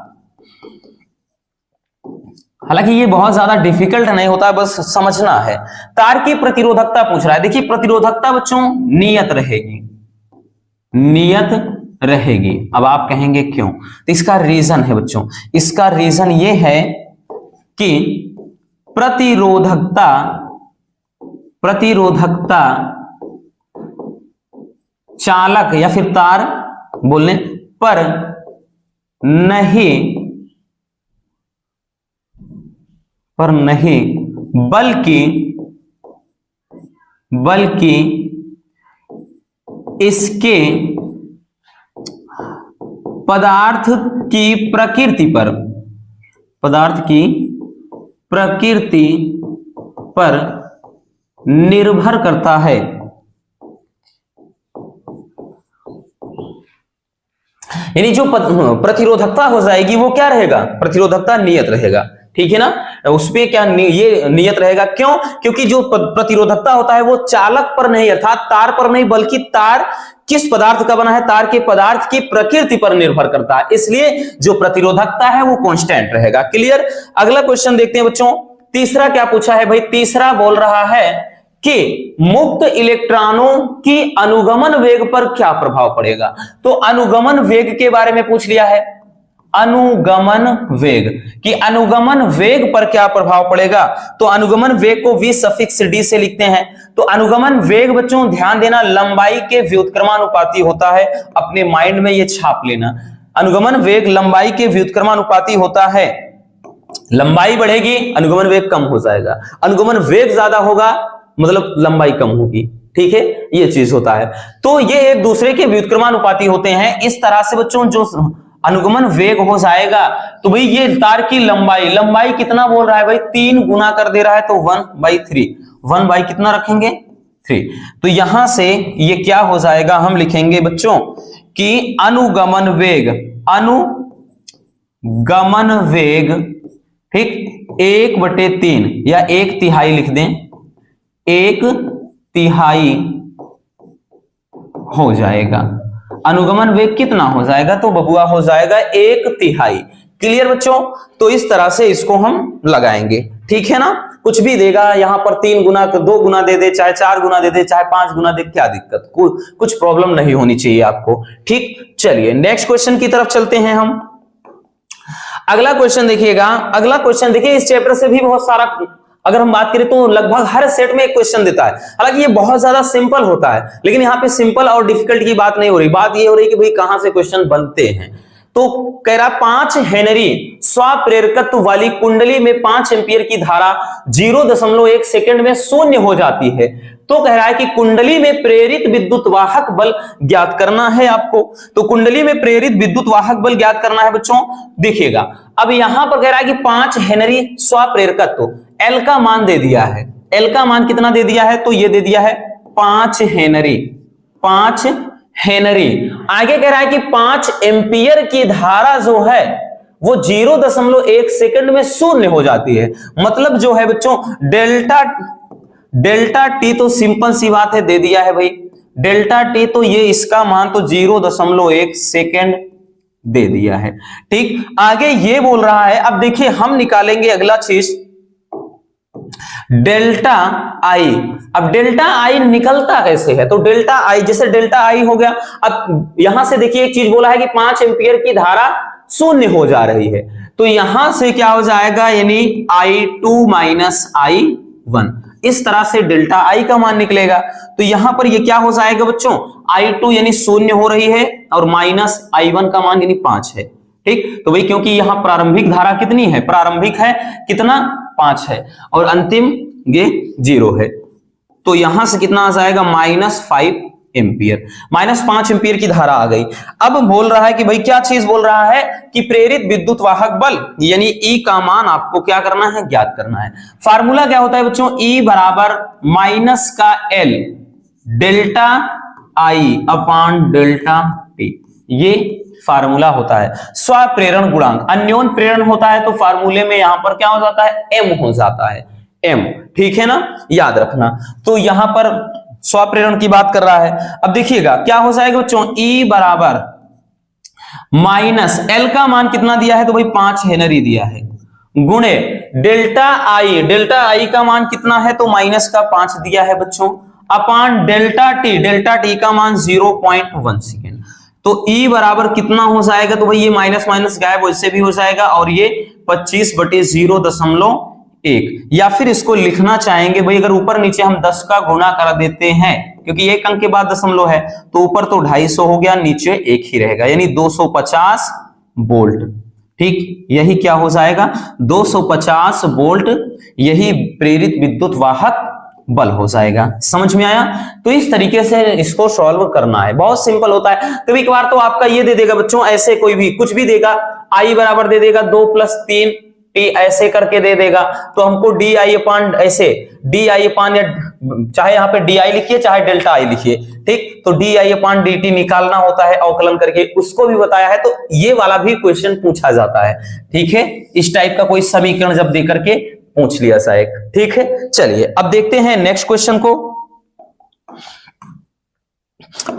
हालांकि ये बहुत ज्यादा डिफिकल्ट नहीं होता, बस समझना है। तार की प्रतिरोधकता पूछ रहा है। देखिए प्रतिरोधकता बच्चों नियत रहेगी। अब आप कहेंगे क्यों? तो इसका रीजन है बच्चों, इसका रीजन ये है कि प्रतिरोधकता चालक या फिर तार बोलने पर नहीं बल्कि इसके पदार्थ की प्रकृति पर निर्भर करता है। यानी जो प्रतिरोधकता हो जाएगी वो क्या रहेगा? प्रतिरोधकता नियत रहेगा, ठीक है ना। उसपे क्या ये नियत रहेगा, क्यों? क्योंकि जो प्रतिरोधकता होता है वो चालक पर नहीं, अर्थात तार पर नहीं, बल्कि तार किस पदार्थ का बना है, तार के पदार्थ की प्रकृति पर निर्भर करता है, इसलिए जो प्रतिरोधकता है वो कांस्टेंट रहेगा। क्लियर? अगला क्वेश्चन देखते हैं बच्चों। तीसरा क्या पूछा है भाई? तीसरा बोल रहा है कि मुक्त इलेक्ट्रॉनों की अनुगमन वेग पर क्या प्रभाव पड़ेगा। तो अनुगमन वेग के बारे में पूछ लिया है, अनुगमन वेग, कि अनुगमन वेग पर क्या प्रभाव पड़ेगा। तो अनुगमन वेग को v सफिक्स d से लिखते हैं। तो अनुगमन वेग बच्चों ध्यान देना लंबाई के व्युत्क्रमानुपाती होता है, अपने माइंड में ये छाप लेना। अनुगमन वेग लंबाई के व्युत्क्रमानुपाती होता है, लंबाई बढ़ेगी अनुगमन वेग कम हो जाएगा, अनुगमन वेग ज्यादा होगा मतलब लंबाई कम होगी, ठीक है, ये चीज होता है। तो ये एक दूसरे के व्युत्क्रमानुपाती होते हैं। इस तरह से बच्चों जो अनुगमन वेग हो जाएगा तो भाई ये तार की लंबाई कितना बोल रहा है भाई? 3 गुना कर दे रहा है, तो 1/3, 1 बाई कितना रखेंगे? 3। तो यहां से ये क्या हो जाएगा, हम लिखेंगे बच्चों कि अनुगमन वेग, ठीक, 1/3 या 1/3 लिख दें, 1/3 हो जाएगा। अनुगमन वेग कितना हो जाएगा? तो बबुआ हो जाएगा 1/3। क्लियर बच्चों? तो इस तरह से इसको हम लगाएंगे, ठीक है ना। कुछ भी देगा यहां पर 3 गुना, 2 गुना दे दे, चाहे 4 गुना दे दे, चाहे 5 गुना दे, क्या दिक्कत, कुछ प्रॉब्लम नहीं होनी चाहिए आपको, ठीक। चलिए नेक्स्ट क्वेश्चन की तरफ चलते हैं हम। अगला क्वेश्चन देखिएगा, अगला क्वेश्चन देखिए, इस चैप्टर से भी बहुत सारा, अगर हम बात करें तो लगभग हर सेट में एक क्वेश्चन देता है। हालांकि ये बहुत ज्यादा सिंपल होता है, लेकिन यहाँ पे सिंपल और डिफिकल्ट की बात नहीं हो रही, बात ये हो रही कि भाई कहां से क्वेश्चन बनते हैं। तो कह रहा 5 हेनरी स्वप्रेरकत्व वाली कुंडली में 5 एम्पियर की धारा 0.1 सेकंड में शून्य हो जाती है। तो कह रहा है कि कुंडली में प्रेरित विद्युत वाहक बल ज्ञात करना है आपको। तो कुंडली में प्रेरित विद्युत वाहक बल ज्ञात करना है बच्चों। देखिएगा अब यहां पर कह रहा है कि 5 हेनरी स्वप्रेरकत्व, एल का मान दे दिया है, एल का मान कितना दे दिया है? तो ये दे दिया है 5 हेनरी, 5 हेनरी। आगे कह रहा है कि 5 एम्पियर की धारा जो है वो 0.1 सेकंड में शून्य हो जाती है। मतलब जो है बच्चों डेल्टा टी तो सिंपल सी बात है, दे दिया है भाई डेल्टा टी, तो ये इसका मान तो 0.1 सेकंड दे दिया है। ठीक, आगे ये बोल रहा है, अब देखिए हम निकालेंगे अगला चीज डेल्टा आई। अब डेल्टा आई निकलता कैसे है, तो डेल्टा आई जैसे डेल्टा आई हो गया। अब यहां से देखिए एक चीज बोला है कि 5 एम्पियर की धारा शून्य हो जा रही है, तो यहां से क्या हो जाएगा, यानी I2 माइनस I1, इस तरह से डेल्टा आई का मान निकलेगा। तो यहां पर ये क्या हो जाएगा बच्चों, I2 यानी शून्य हो रही है और माइनस I1 का मान यानी 5 है। ठीक, तो भाई क्योंकि यहां प्रारंभिक धारा कितनी है, प्रारंभिक है कितना 5 है और अंतिम ये 0 है, तो यहां से कितना आ जाएगा -5 एम्पियर, -5 एम्पियर की धारा आ गई। अब बोल रहा है कि भाई क्या चीज बोल रहा है कि प्रेरित विद्युत वाहक बल यानी E का मान आपको क्या करना है, ज्ञात करना है। फार्मूला क्या होता है बच्चों, E बराबर माइनस का L delta I upon delta T, ये फार्मूला होता है। स्वप्रेरण गुणांक अन्योन प्रेरण होता है तो फार्मूले में यहां पर क्या हो जाता है, M हो जाता है, M। ठीक है ना, याद रखना। तो यहां पर स्वप्रेरण की बात कर रहा है। अब देखिएगा क्या हो जाएगा बच्चों, E बराबर माइनस L का मान कितना दिया है, तो भाई 5 हेनरी दिया है, गुणे डेल्टा I का मान कितना है, तो माइनस का 5 दिया है बच्चों, अपॉन डेल्टा T का मान 0.1 सेकेंड। तो E बराबर कितना हो जाएगा, तो भाई ये माइनस माइनस गायब वैसे भी हो जाएगा और ये 25/0.1, या फिर इसको लिखना चाहेंगे भाई अगर ऊपर नीचे हम 10 का गुणा कर देते हैं, क्योंकि एक अंक के बाद दशमलव है, तो ऊपर तो 250 हो गया, नीचे 1 ही रहेगा, यानी 250 वोल्ट। ठीक, यही क्या हो जाएगा 250 वोल्ट, यही प्रेरित विद्युत वाहक बल हो जाएगा। समझ में आया? तो इस तरीके से इसको सॉल्व करना है, बहुत सिंपल होता है। तो एक बार तो आपका ये दे देगा बच्चों, ऐसे कोई भी कुछ भी देगा, I बराबर दे देगा 2 + 3 T ऐसे करके दे देगा, तो हमको DI अपान ऐसे DI अपान, या चाहे यहाँ पे DI लिखिए चाहे डेल्टा I लिखिए, ठीक, तो DI अपान DT निकालना होता है अवकलन करके, उसको भी बताया है। तो ये वाला भी क्वेश्चन पूछा जाता है। ठीक है, इस टाइप का कोई समीकरण जब दे करके पूछ लिया जाए। ठीक है, चलिए अब देखते हैं नेक्स्ट क्वेश्चन को।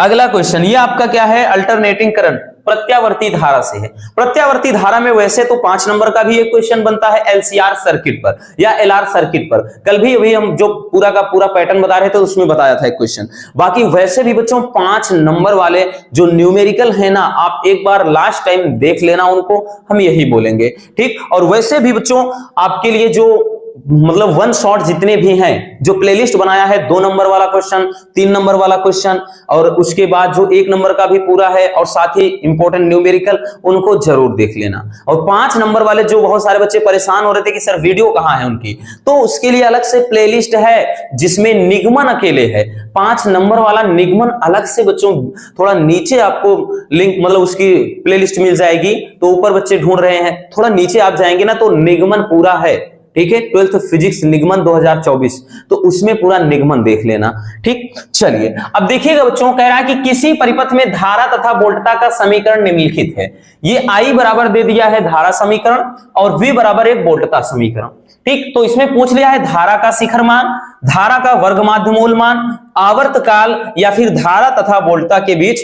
अगला क्वेश्चन ये आपका क्या है, अल्टरनेटिंग करंट प्रत्यावर्ती धारा से है। प्रत्यावर्ती धारा में वैसे तो 5 नंबर का भी एक क्वेश्चन बनता है LCR सर्किट पर या LR सर्किट पर, कल भी अभी हम जो पूरा का पूरा पैटर्न बता रहे थे उसमें बताया था एक क्वेश्चन। बाकी वैसे भी बच्चों 5 नंबर वाले जो न्यूमेरिकल है ना, आप एक बार लास्ट टाइम देख लेना उनको, हम यही बोलेंगे। ठीक, और वैसे भी बच्चों आपके लिए जो मतलब 1 शॉट जितने भी हैं, जो प्लेलिस्ट बनाया है, 2 नंबर वाला क्वेश्चन, 3 नंबर वाला क्वेश्चन, और उसके बाद जो 1 नंबर का भी पूरा है, और साथ ही इंपॉर्टेंट न्यूमेरिकल, उनको जरूर देख लेना। और 5 नंबर वाले जो बहुत सारे बच्चे परेशान हो रहे थे कि सर वीडियो कहां है उनकी, तो उसके लिए अलग से प्लेलिस्ट है जिसमें निगमन अकेले है। 5 नंबर वाला निगमन अलग से बच्चों, थोड़ा नीचे आपको लिंक मतलब उसकी प्लेलिस्ट मिल जाएगी। तो ऊपर बच्चे ढूंढ रहे हैं, थोड़ा नीचे आप जाएंगे ना तो निगमन पूरा है। ठीक है, 12th फिजिक्स निगमन 2024, तो उसमें पूरा निगमन देख लेना। ठीक, चलिए अब देखिएगा बच्चों, कह रहा है कि किसी परिपथ में धारा तथा वोल्टता का समीकरण निम्नलिखित है। ये I बराबर दे दिया है धारा समीकरण और V बराबर एक वोल्टता समीकरण। ठीक, तो इसमें पूछ लिया है धारा का शिखर मान, धारा का वर्ग माध्य मूल मान, आवर्त काल, या फिर धारा तथा वोल्टता के बीच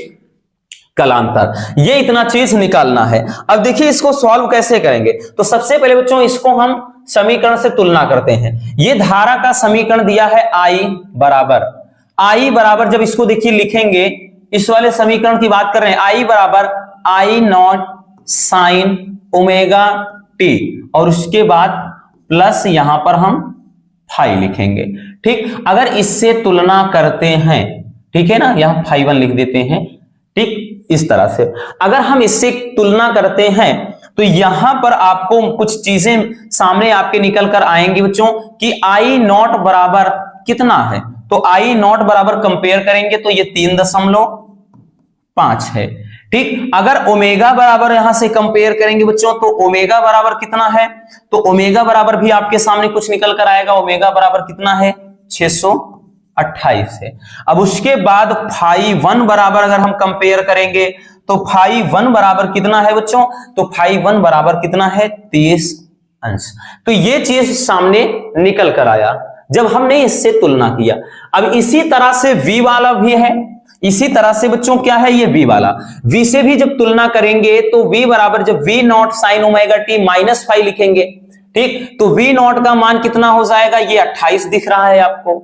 कालांतर, ये इतना चीज निकालना है। अब देखिए इसको सॉल्व कैसे करेंगे, तो सबसे पहले बच्चों इसको हम समीकरण से तुलना करते हैं। ये धारा का समीकरण दिया है I बराबर जब इसको देखिए लिखेंगे, इस वाले समीकरण की बात कर रहे हैं, I बराबर I0 sin ओमेगा t, और उसके बाद प्लस यहां पर हम फाई लिखेंगे। ठीक, अगर इससे तुलना करते हैं, ठीक है ना, यहां फाई 1 लिख देते हैं। ठीक, इस तरह से अगर हम इससे तुलना करते हैं तो यहां पर आपको कुछ चीजें सामने आपके निकल कर आएंगी बच्चों कि I0 बराबर कितना है, तो I0 बराबर कंपेयर करेंगे तो ये 3.5 है। ठीक, अगर ओमेगा बराबर यहां से कंपेयर करेंगे बच्चों तो ओमेगा बराबर कितना है, तो ओमेगा बराबर भी आपके सामने कुछ निकल कर आएगा। ओमेगा बराबर कितना है, 600 28 है। अब उसके बाद फाई 1 बराबर अगर हम कंपेयर करेंगे तो फाई 1 बराबर कितना है बच्चों, तो फाई 1 बराबर कितना है 30 अंश। तो ये चीज सामने निकल कर आया जब हमने इससे तुलना किया। अब इसी तरह से v वाला भी है, इसी तरह से बच्चों क्या है ये v वाला, v से भी जब तुलना करेंगे तो v बराबर जब v not sine omega T minus 5 लिखेंगे, ठीक, तो v नॉट का मान कितना हो जाएगा, ये 28 दिख रहा है आपको।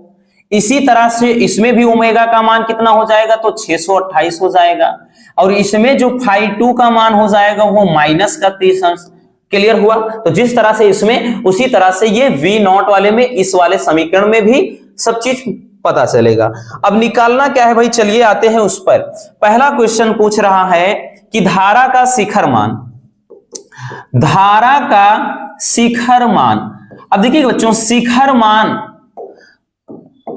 इसी तरह से इसमें भी ओमेगा का मान कितना हो जाएगा, तो 628 हो जाएगा। और इसमें जो फाई 2 का मान हो जाएगा वो माइनस का 30 अंश। क्लियर हुआ? तो जिस तरह से इसमें उसी तरह से ये v नॉट वाले में इस वाले समीकरण में भी सब चीज पता चलेगा। अब निकालना क्या है भाई, चलिए आते हैं उस पर। पहला क्वेश्चन पूछ रहा है कि धारा का शिखर मान, धारा का शिखर मान। अब देखिए बच्चों शिखर मान,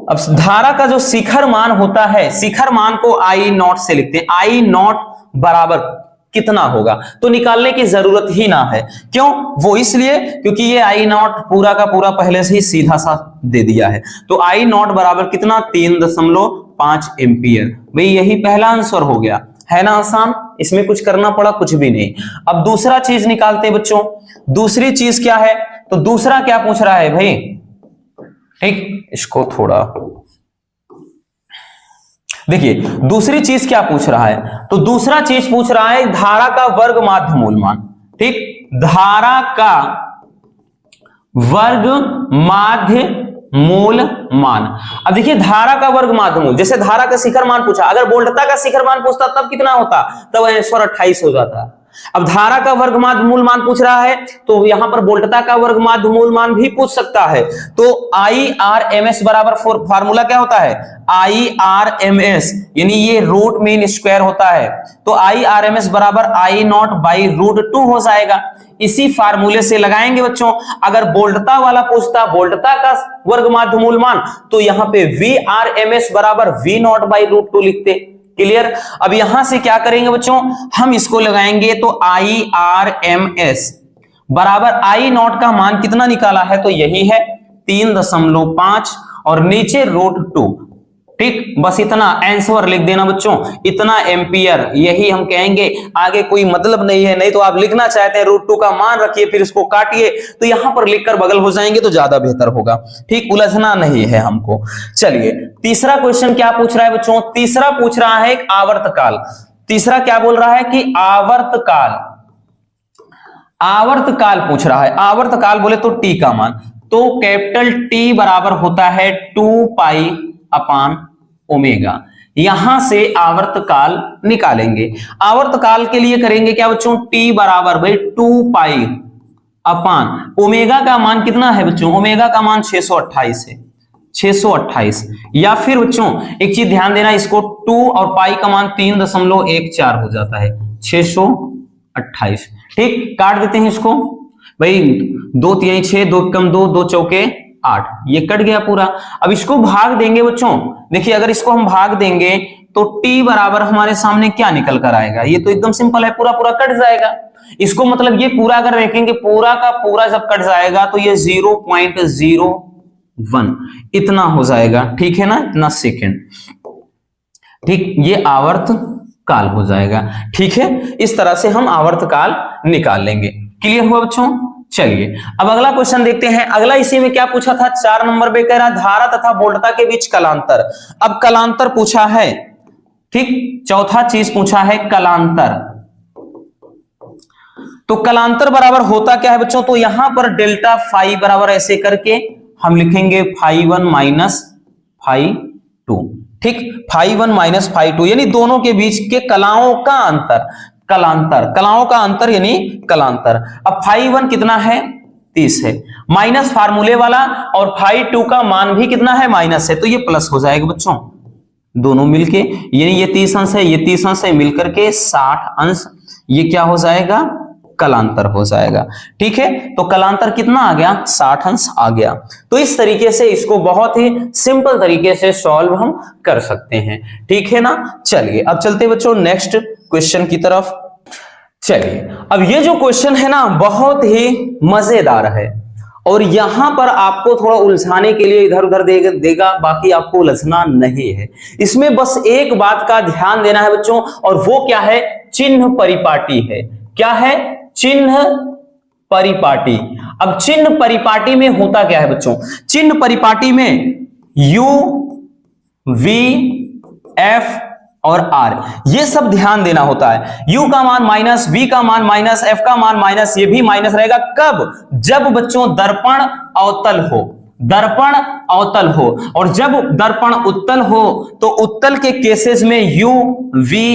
अब धारा का जो शिखर मान होता है, शिखर मान को आई नॉट से लिखते हैं। आई नॉट बराबर कितना होगा, तो निकालने की जरूरत ही ना है। क्यों? वो इसलिए क्योंकि ये आई नॉट पूरा का पूरा पहले से ही सीधा सा दे दिया है। तो आई नॉट बराबर कितना, 3.5 एम्पियर। भाई यही पहला आंसर हो गया, है ना आसान, इसमें कुछ करना पड़ा कुछ भी नहीं। अब दूसरा चीज निकालते हैं बच्चों। दूसरी चीज क्या है, तो दूसरा क्या पूछ रहा है भाई, ठीक, इसको थोड़ा देखिए दूसरी चीज क्या पूछ रहा है, तो दूसरा चीज पूछ रहा है धारा का वर्ग माध्य मूल मान। ठीक, धारा का वर्ग माध्य मूल मान। अब देखिए धारा का वर्ग माध्य मूल, जैसे धारा का शिखर मान पूछा, अगर वोल्टता का शिखर मान पूछता तब कितना होता, तब आंसर 28 हो जाता। अब धारा का वर्ग माध्य मूल मान पूछ रहा है तो यहां पर वोल्टता का वर्ग माध्य मूल मान भी पूछ सकता है। तो आई आर एम एस बराबर फार्मूला क्या होता है, आई आर एम एस, यानी ये रूट मीन स्क्वायर होता है। तो आई आर एम एस बराबर आई नॉट बाई रूट 2 हो जाएगा। इसी फार्मूले से लगाएंगे बच्चों। अगर वोल्टता वाला पूछता वोल्टता का वर्ग माध्य मूल मान, तो यहां पे वी आर एम एस बराबर वी नॉट बाई रूट 2 लिखते। क्लियर? अब यहां से क्या करेंगे बच्चों, हम इसको लगाएंगे तो आई आर एम एस बराबर आई नॉट का मान कितना निकाला है, तो यही है 3.5 और नीचे रूट 2। ठीक, बस इतना आंसर लिख देना बच्चों, इतना एम्पियर, यही हम कहेंगे, आगे कोई मतलब नहीं है। नहीं तो आप लिखना चाहते हैं रूट 2 का मान रखिए फिर इसको काटिए, तो यहां पर लिखकर बगल हो जाएंगे तो ज्यादा बेहतर होगा। ठीक, उलझना नहीं है हमको। चलिए तीसरा क्वेश्चन क्या पूछ रहा है बच्चों, तीसरा पूछ रहा है आवर्तकाल। तीसरा क्या बोल रहा है कि आवर्तकाल, आवर्तकाल पूछ रहा है। आवर्तकाल बोले तो टी का मान, तो कैपिटल टी बराबर होता है 2 पाई अपान ओमेगा। यहां से आवर्तकाल निकालेंगे। आवर्तकाल के लिए करेंगे क्या बच्चों, टी बराबर भाई 2 पाई अपान ओमेगा का मान कितना है बच्चों, ओमेगा का मान 628 है, 628। या फिर बच्चों एक चीज ध्यान देना, इसको 2 और पाई का मान 3.14 हो जाता है, 628। ठीक, काट देते हैं इसको भाई, 2 3 6, 2 कम 2, 2 चौके 8, ये कट गया पूरा। अब इसको भाग देंगे बच्चों, देखिए अगर इसको हम भाग देंगे तो t बराबर हमारे सामने क्या निकल कर आएगा, ये तो एकदम सिंपल है, पूरा पूरा कट जाएगा। इसको मतलब ये पूरा अगर देखेंगे पूरा का पूरा जब कट जाएगा तो ये 0.01 इतना हो जाएगा। ठीक है ना, इतना सेकेंड। ठीक, ये आवर्त काल हो जाएगा। ठीक है, इस तरह से हम आवर्त काल निकाल लेंगे। क्लियर हुआ बच्चों? चलिए अब अगला क्वेश्चन देखते हैं। अगला इसी में क्या पूछा था, 4 नंबर पे कह रहा धारा तथा वोल्टता के बीच कलांतर। अब कलांतर पूछा है। ठीक, चौथा चीज पूछा है कलांतर। तो कलांतर बराबर होता क्या है बच्चों, तो यहां पर डेल्टा फाई बराबर ऐसे करके हम लिखेंगे फाई 1 माइनस फाई 2। ठीक, फाई 1 माइनस फाई 2 यानी दोनों के बीच के कलाओं का अंतर, कलांतर, कलाओं का अंतर यानी कलांतर। अब फाई 1 कितना है, 30 है, माइनस फार्मूले वाला, और फाई 2 का मान भी कितना है, माइनस है, तो ये प्लस हो जाएगा बच्चों, दोनों मिलके, यानी ये 30 अंश है, ये 30 अंश है, मिलकर के 60 अंश, ये क्या हो जाएगा, कलांतर हो जाएगा। ठीक है, तो कलांतर कितना आ गया, 60 अंश आ गया। तो इस तरीके से इसको बहुत ही सिंपल तरीके से सॉल्व हम कर सकते हैं। ठीक है ना, चलिए अब चलते बच्चों नेक्स्ट क्वेश्चन की तरफ। चलिए अब ये जो क्वेश्चन है ना बहुत ही मजेदार है और यहां पर आपको थोड़ा उलझाने के लिए इधर उधर देगा, बाकी आपको उलझना नहीं है। इसमें बस एक बात का ध्यान देना है बच्चों, और वो क्या है, चिन्ह परिपाटी है। क्या है, चिन्ह परिपाटी। अब चिन्ह परिपाटी में होता क्या है बच्चों, चिन्ह परिपाटी में U, V, F और R ये सब ध्यान देना होता है। U का मान माइनस, V का मान माइनस, F का मान माइनस, ये भी माइनस रहेगा। कब, जब बच्चों दर्पण अवतल हो, दर्पण अवतल हो। और जब दर्पण उत्तल हो तो उत्तल के केसेस में U, V,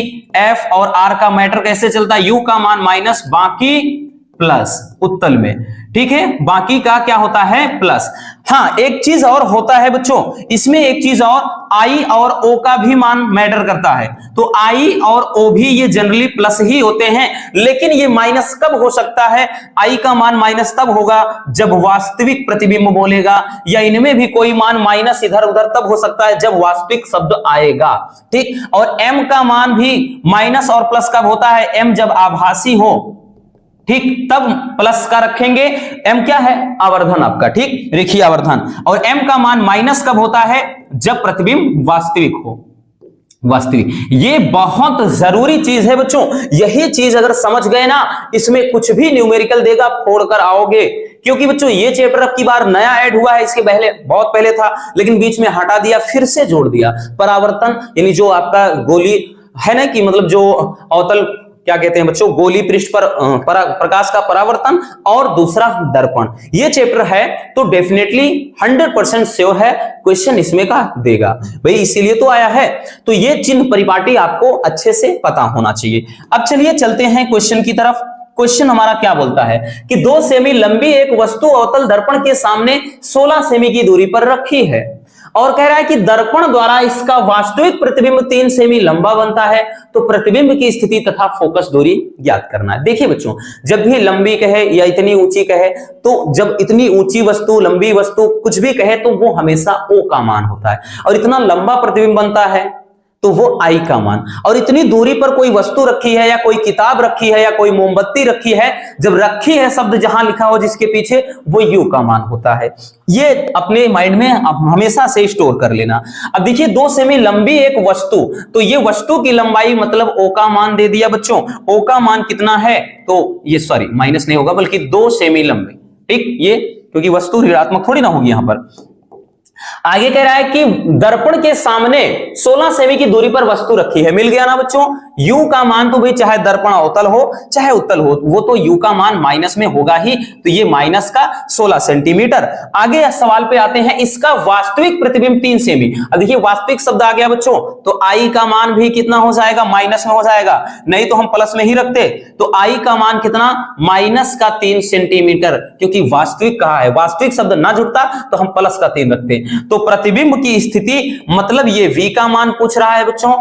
F और R का मैटर कैसे चलता है, U का मान माइनस, बाकी प्लस उत्तल में, ठीक है, बाकी का क्या होता है, प्लस। हाँ, एक चीज और होता है बच्चों, इसमें एक चीज और, I और O का भी मान मैटर करता है। तो I और O भी ये जनरली प्लस ही होते हैं, लेकिन ये माइनस कब हो सकता है, I का मान माइनस तब होगा जब वास्तविक प्रतिबिंब बोलेगा, या इनमें भी कोई मान माइनस इधर उधर तब हो सकता है जब वास्तविक शब्द आएगा, ठीक। और M का मान भी माइनस और प्लस कब होता है, M जब आभासी हो, ठीक, तब प्लस का रखेंगे। M क्या है, आवर्धन आपका, ठीक, रेखीय आवर्धन। और M का मान माइनस कब होता है, जब प्रतिबिंब वास्तविक हो, वास्तविक। ये बहुत जरूरी चीज है बच्चों, यही चीज अगर समझ गए ना, इसमें कुछ भी न्यूमेरिकल देगा फोड़कर आओगे। क्योंकि बच्चों ये चैप्टर अब की बार नया ऐड हुआ है, इसके पहले बहुत पहले था, लेकिन बीच में हटा दिया, फिर से जोड़ दिया। परावर्तन यानी जो आपका गोली है ना, कि मतलब जो अवतल क्या कहते हैं बच्चों, गोली पृष्ठ पर प्रकाश का परावर्तन, और दूसरा दर्पण, ये चैप्टर है। तो डेफिनेटली 100% श्योर है क्वेश्चन इसमें का देगा भाई, इसीलिए तो आया है। तो ये चिन्ह परिपाटी आपको अच्छे से पता होना चाहिए। अब चलिए चलते हैं क्वेश्चन की तरफ। क्वेश्चन हमारा क्या बोलता है कि 2 सेमी लंबी एक वस्तु अवतल दर्पण के सामने 16 सेमी की दूरी पर रखी है, और कह रहा है कि दर्पण द्वारा इसका वास्तविक प्रतिबिंब 3 सेमी लंबा बनता है, तो प्रतिबिंब की स्थिति तथा फोकस दूरी ज्ञात करना है। देखिए बच्चों, जब भी लंबी कहे या इतनी ऊंची कहे, तो जब इतनी ऊंची वस्तु, लंबी वस्तु कुछ भी कहे, तो वो हमेशा O का मान होता है। और इतना लंबा प्रतिबिंब बनता है तो वो I का मान। और इतनी दूरी पर कोई वस्तु रखी है, या कोई किताब रखी है, या कोई मोमबत्ती रखी है, जब रखी है शब्द जहां लिखा हो जिसके पीछे, वो U का मान होता है। ये अपने माइंड में हमेशा से स्टोर कर लेना। अब देखिए 2 सेमी लंबी एक वस्तु, तो ये वस्तु की लंबाई मतलब O का मान दे दिया बच्चों। O का मान कितना है, तो ये सॉरी माइनस नहीं होगा बल्कि 2 सेमी लंबी, ठीक, ये क्योंकि वस्तु ऋणात्मक थोड़ी ना होगी यहां पर। आगे कह रहा है कि दर्पण के सामने 16 सेमी की दूरी पर वस्तु रखी है। मिल गया ना बच्चों, U का मान तो भाई चाहे दर्पण अवतल हो चाहे उत्तल हो, वो तो U का मान माइनस में होगा ही, तो ये माइनस का 16 सेंटीमीटर। आगे सवाल पे आते हैं, इसका वास्तविक प्रतिबिंब 3 सेमी। अब देखिए वास्तविक शब्द आ गया बच्चों, तो I का मान भी कितना हो जाएगा, माइनस में हो जाएगा, नहीं तो हम प्लस में ही रखते। तो I का मान कितना, माइनस का 3 सेंटीमीटर, क्योंकि वास्तविक कहा है, वास्तविक शब्द ना जुड़ता तो हम प्लस का 3 रखते। तो प्रतिबिंब की स्थिति मतलब ये V का मान पूछ रहा है बच्चों,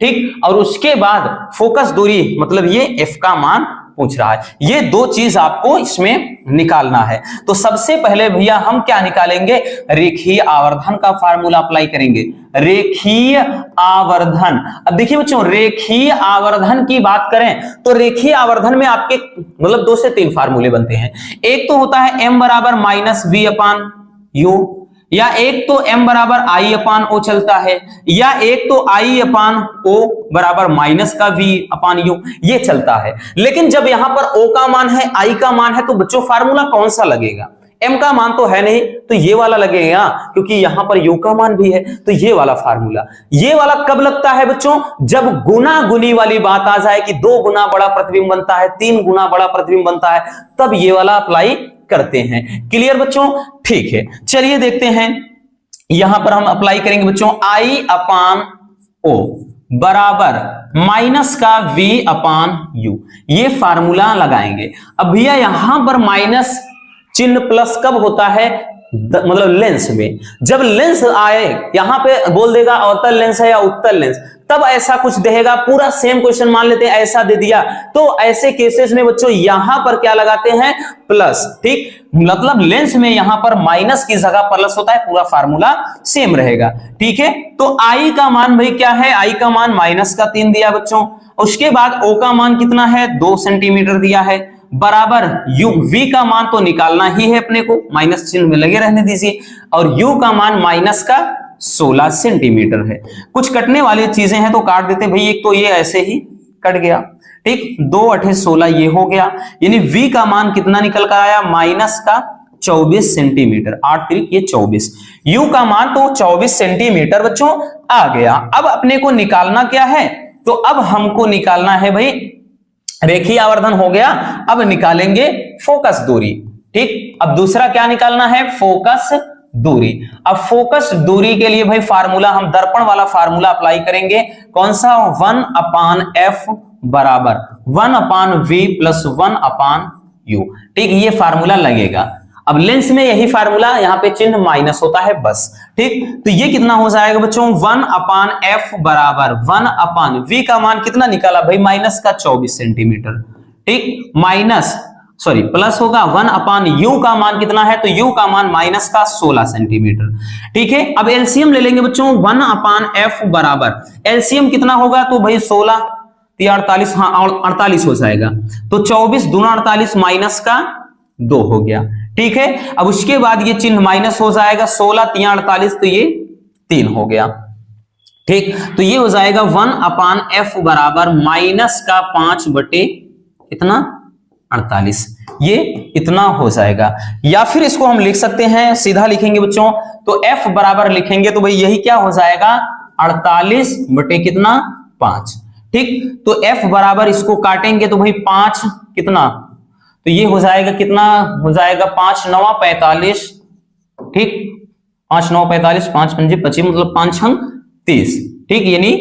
ठीक, और उसके बाद फोकस दूरी मतलब ये F का मान पूछ रहा है। ये 2 चीज आपको इसमें निकालना है। तो सबसे पहले भैया हम क्या निकालेंगे, रेखीय आवर्धन का फार्मूला अप्लाई करेंगे। रेखीय आवर्धन, अब देखिए बच्चों, रेखीय आवर्धन की बात करें तो रेखीय आवर्धन में आपके मतलब 2 से 3 फार्मूले बनते हैं। एक तो होता है m बराबर माइनस v अपान u, या एक तो m बराबर I अपान O चलता है, या एक तो I अपान O बराबर माइनस का V अपान U, ये चलता है। लेकिन जब यहां पर O का मान है, I का मान है, तो बच्चों फार्मूला कौन सा लगेगा, M का मान तो है नहीं, तो ये वाला लगेगा, क्योंकि यहां पर U का मान भी है, तो ये वाला फार्मूला। ये वाला कब लगता है बच्चों, जब गुना गुनी वाली बात आ जाए कि 2 गुना बड़ा प्रतिबिंब बनता है, 3 गुना बड़ा प्रतिबिंब बनता है, तब ये वाला अप्लाई करते हैं। क्लियर बच्चों, ठीक है, चलिए देखते हैं। यहां पर हम अप्लाई करेंगे बच्चों, I अपान O बराबर माइनस का V अपान U, ये फार्मूला लगाएंगे। अब भैया यहां पर माइनस चिन्ह प्लस कब होता है, मतलब लेंस में। जब लेंस आए यहां पे बोल देगा अवतल लेंस है या उत्तल लेंस, तब ऐसा कुछ देगा। पूरा सेम क्वेश्चन मान लेते हैं ऐसा दे दिया, तो ऐसे केसेस में बच्चों यहां पर क्या लगाते हैं, प्लस, ठीक, मतलब लेंस में यहां पर माइनस की जगह प्लस होता है, पूरा फार्मूला सेम रहेगा, ठीक है। तो I का मान भाई क्या है, I का मान माइनस का 3 दिया बच्चों। उसके बाद O का मान कितना है, 2 सेंटीमीटर दिया है। बराबर u, v का मान तो निकालना ही है अपने को, माइनस चिन्ह में लगे रहने दीजिए, और u का मान माइनस का 16 सेंटीमीटर है। कुछ कटने वाली चीजें हैं तो काट देते भाई, एक तो ये ऐसे ही कट गया, ठीक, 2 8 16 ये हो गया, यानी v का मान कितना निकल कर आया, माइनस का 24 सेंटीमीटर, 8 3 ये 24, u का मान तो 24 सेंटीमीटर बच्चों आ गया। अब अपने को निकालना क्या है, तो अब हमको निकालना है भाई रेखीय आवर्धन हो गया, अब निकालेंगे फोकस दूरी, ठीक। अब दूसरा क्या निकालना है, फोकस दूरी। अब फोकस दूरी के लिए भाई फार्मूला हम दर्पण वाला फार्मूला अप्लाई करेंगे, कौन सा, 1/f बराबर 1/v प्लस 1/u, ठीक, ये फार्मूला लगेगा। अब लेंस में यही फार्मूला, यहाँ पे चिन्ह माइनस होता है बस, ठीक। तो ये कितना हो जाएगा बच्चों, 1/f बराबर 1/v का मान कितना निकाला भाई, माइनस का 24 सेंटीमीटर, ठीक, माइनस सॉरी प्लस होगा 1/u का मान कितना है, तो u का मान माइनस का 16 सेंटीमीटर, ठीक है। अब एलसीएम ले लेंगे बच्चों, 1/f बराबर एलसीएम कितना होगा, तो भाई 16 48, हाँ 48 हो जाएगा, तो 24 दूना 48 माइनस का 2 हो गया, ठीक है। अब उसके बाद ये चिन्ह माइनस हो जाएगा, 16 3 48, तो ये 3 हो गया, ठीक। तो ये हो जाएगा 1/f बराबर माइनस का 5 बटे इतना 48, ये इतना हो जाएगा। या फिर इसको हम लिख सकते हैं, सीधा लिखेंगे बच्चों, तो f बराबर लिखेंगे तो भाई यही क्या हो जाएगा, 48 बटे कितना 5, ठीक। तो f बराबर इसको काटेंगे तो भाई 5 कितना, तो ये हो जाएगा कितना हो जाएगा, 5 9 45, ठीक, 5 9 45, 5 5 25, मतलब 5 6 30, ठीक, यानी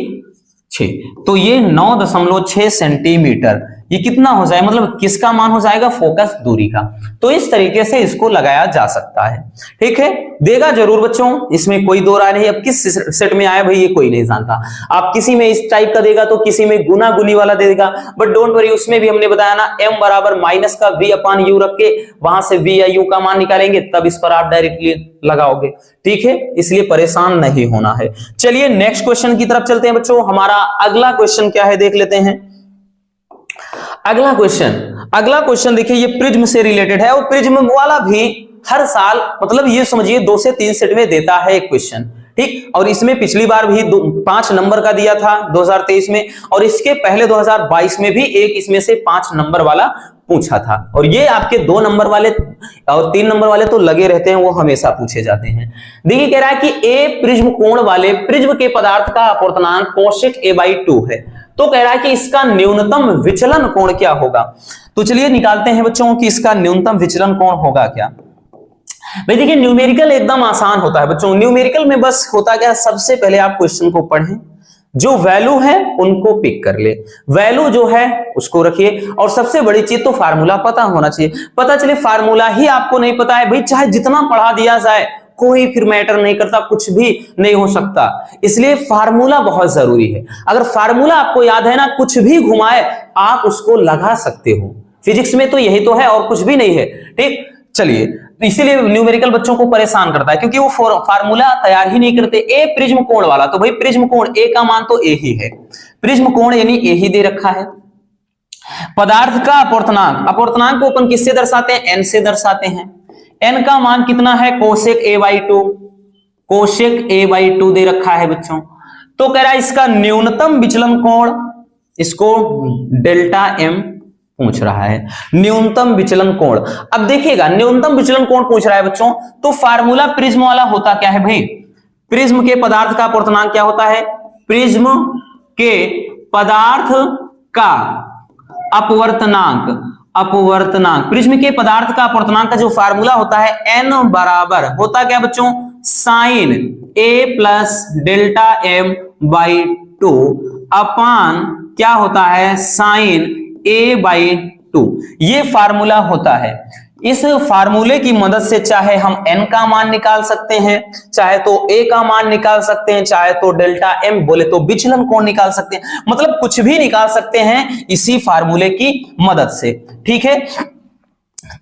6, तो ये 9.6 सेंटीमीटर, ये कितना हो जाए, मतलब किसका मान हो जाएगा, फोकस दूरी का। तो इस तरीके से इसको लगाया जा सकता है, ठीक है। देगा जरूर बच्चों, इसमें कोई दो राय नहीं। अब किस सेट में आया भाई ये कोई नहीं जानता, आप किसी में इस टाइप का देगा तो किसी में गुना गुनी वाला देगा, बट डोंट वरी, उसमें भी हमने बताया ना, m बराबर माइनस का v/u रख के वहां से v या u का मान निकालेंगे, तब इस पर आप डायरेक्टली लगाओगे, ठीक है, इसलिए परेशान नहीं होना है। चलिए नेक्स्ट क्वेश्चन की तरफ चलते हैं बच्चों। हमारा अगला क्वेश्चन क्या है देख लेते हैं। अगला क्वेश्चन देखिए, ये प्रिज्म से रिलेटेड है, और प्रिज्म वाला भी हर साल, मतलब ये समझिए 2 से 3 सेट में देता है एक क्वेश्चन, ठीक। और इसमें पिछली बार भी 5 नंबर का दिया था 2023 में, और इसके पहले 2022 में भी एक इसमें से 5 नंबर वाला पूछा था। और ये आपके 2 नंबर वाले और 3 नंबर वाले तो लगे रहते हैं, वो हमेशा पूछे जाते हैं। देखिए कह रहा है कि ए प्रिज्म कोण वाले प्रिज्म के पदार्थ का अपवर्तनांक कोशेक a/2 है, तो कह रहा है कि इसका न्यूनतम विचलन कोण क्या होगा। तो चलिए निकालते हैं बच्चों कि इसका न्यूनतम विचलन कोण होगा क्या। भाई देखिए न्यूमेरिकल एकदम आसान होता है बच्चों। न्यूमेरिकल में बस होता क्या है, सबसे पहले आप क्वेश्चन को पढ़ें, जो वैल्यू है उनको पिक कर ले, वैल्यू जो है उसको रखिए, और सबसे बड़ी चीज तो फार्मूला पता होना चाहिए। पता चले फार्मूला ही आपको नहीं पता है, भाई चाहे जितना पढ़ा दिया जाए कोई फिर मैटर नहीं करता, कुछ भी नहीं हो सकता। इसलिए फार्मूला बहुत जरूरी है। अगर फार्मूला आपको याद है ना, कुछ भी घुमाए आप उसको लगा सकते हो। फिजिक्स में तो यही तो है और कुछ भी नहीं है, ठीक। चलिए, तो इसीलिए न्यूमेरिकल बच्चों को परेशान करता है, क्योंकि वो फार्मूला तैयार ही नहीं करते। ए प्रिज्म कोण वाला, तो भाई प्रिज्म कोण ए का मान तो ए ही है, प्रिज्म कोण यानी ए ही दे रखा है। पदार्थ का अपवर्तनांक, अपवर्तनांक को अपन किससे दर्शाते हैं, एन से दर्शाते हैं। एन का मान कितना है, कोशेक a/2, कोशेक a/2 दे रखा है बच्चों। तो कह रहा है इसका न्यूनतम विचलन कोण, इसको डेल्टा एम पूछ रहा है, न्यूनतम विचलन कोण। अब देखिएगा न्यूनतम विचलन कोण पूछ रहा है बच्चों, तो फार्मूला प्रिज्म वाला होता क्या है भाई, प्रिज्म के पदार्थ का अपवर्तनांक क्या होता है, प्रिज्म के पदार्थ का अपवर्तनांक, अपवर्तनांक प्रिज्म के पदार्थ का अपवर्तनांक का जो फार्मूला होता है, एन बराबर होता क्या बच्चों, sine a plus delta m/2 upon क्या होता है, साइन a/2, ये फार्मूला होता है। इस फार्मूले की मदद से चाहे हम n का मान निकाल सकते हैं, चाहे तो a का मान निकाल सकते हैं, चाहे तो डेल्टा m बोले तो विचलन कोण निकाल सकते हैं, मतलब कुछ भी निकाल सकते हैं इसी फार्मूले की मदद से, ठीक है।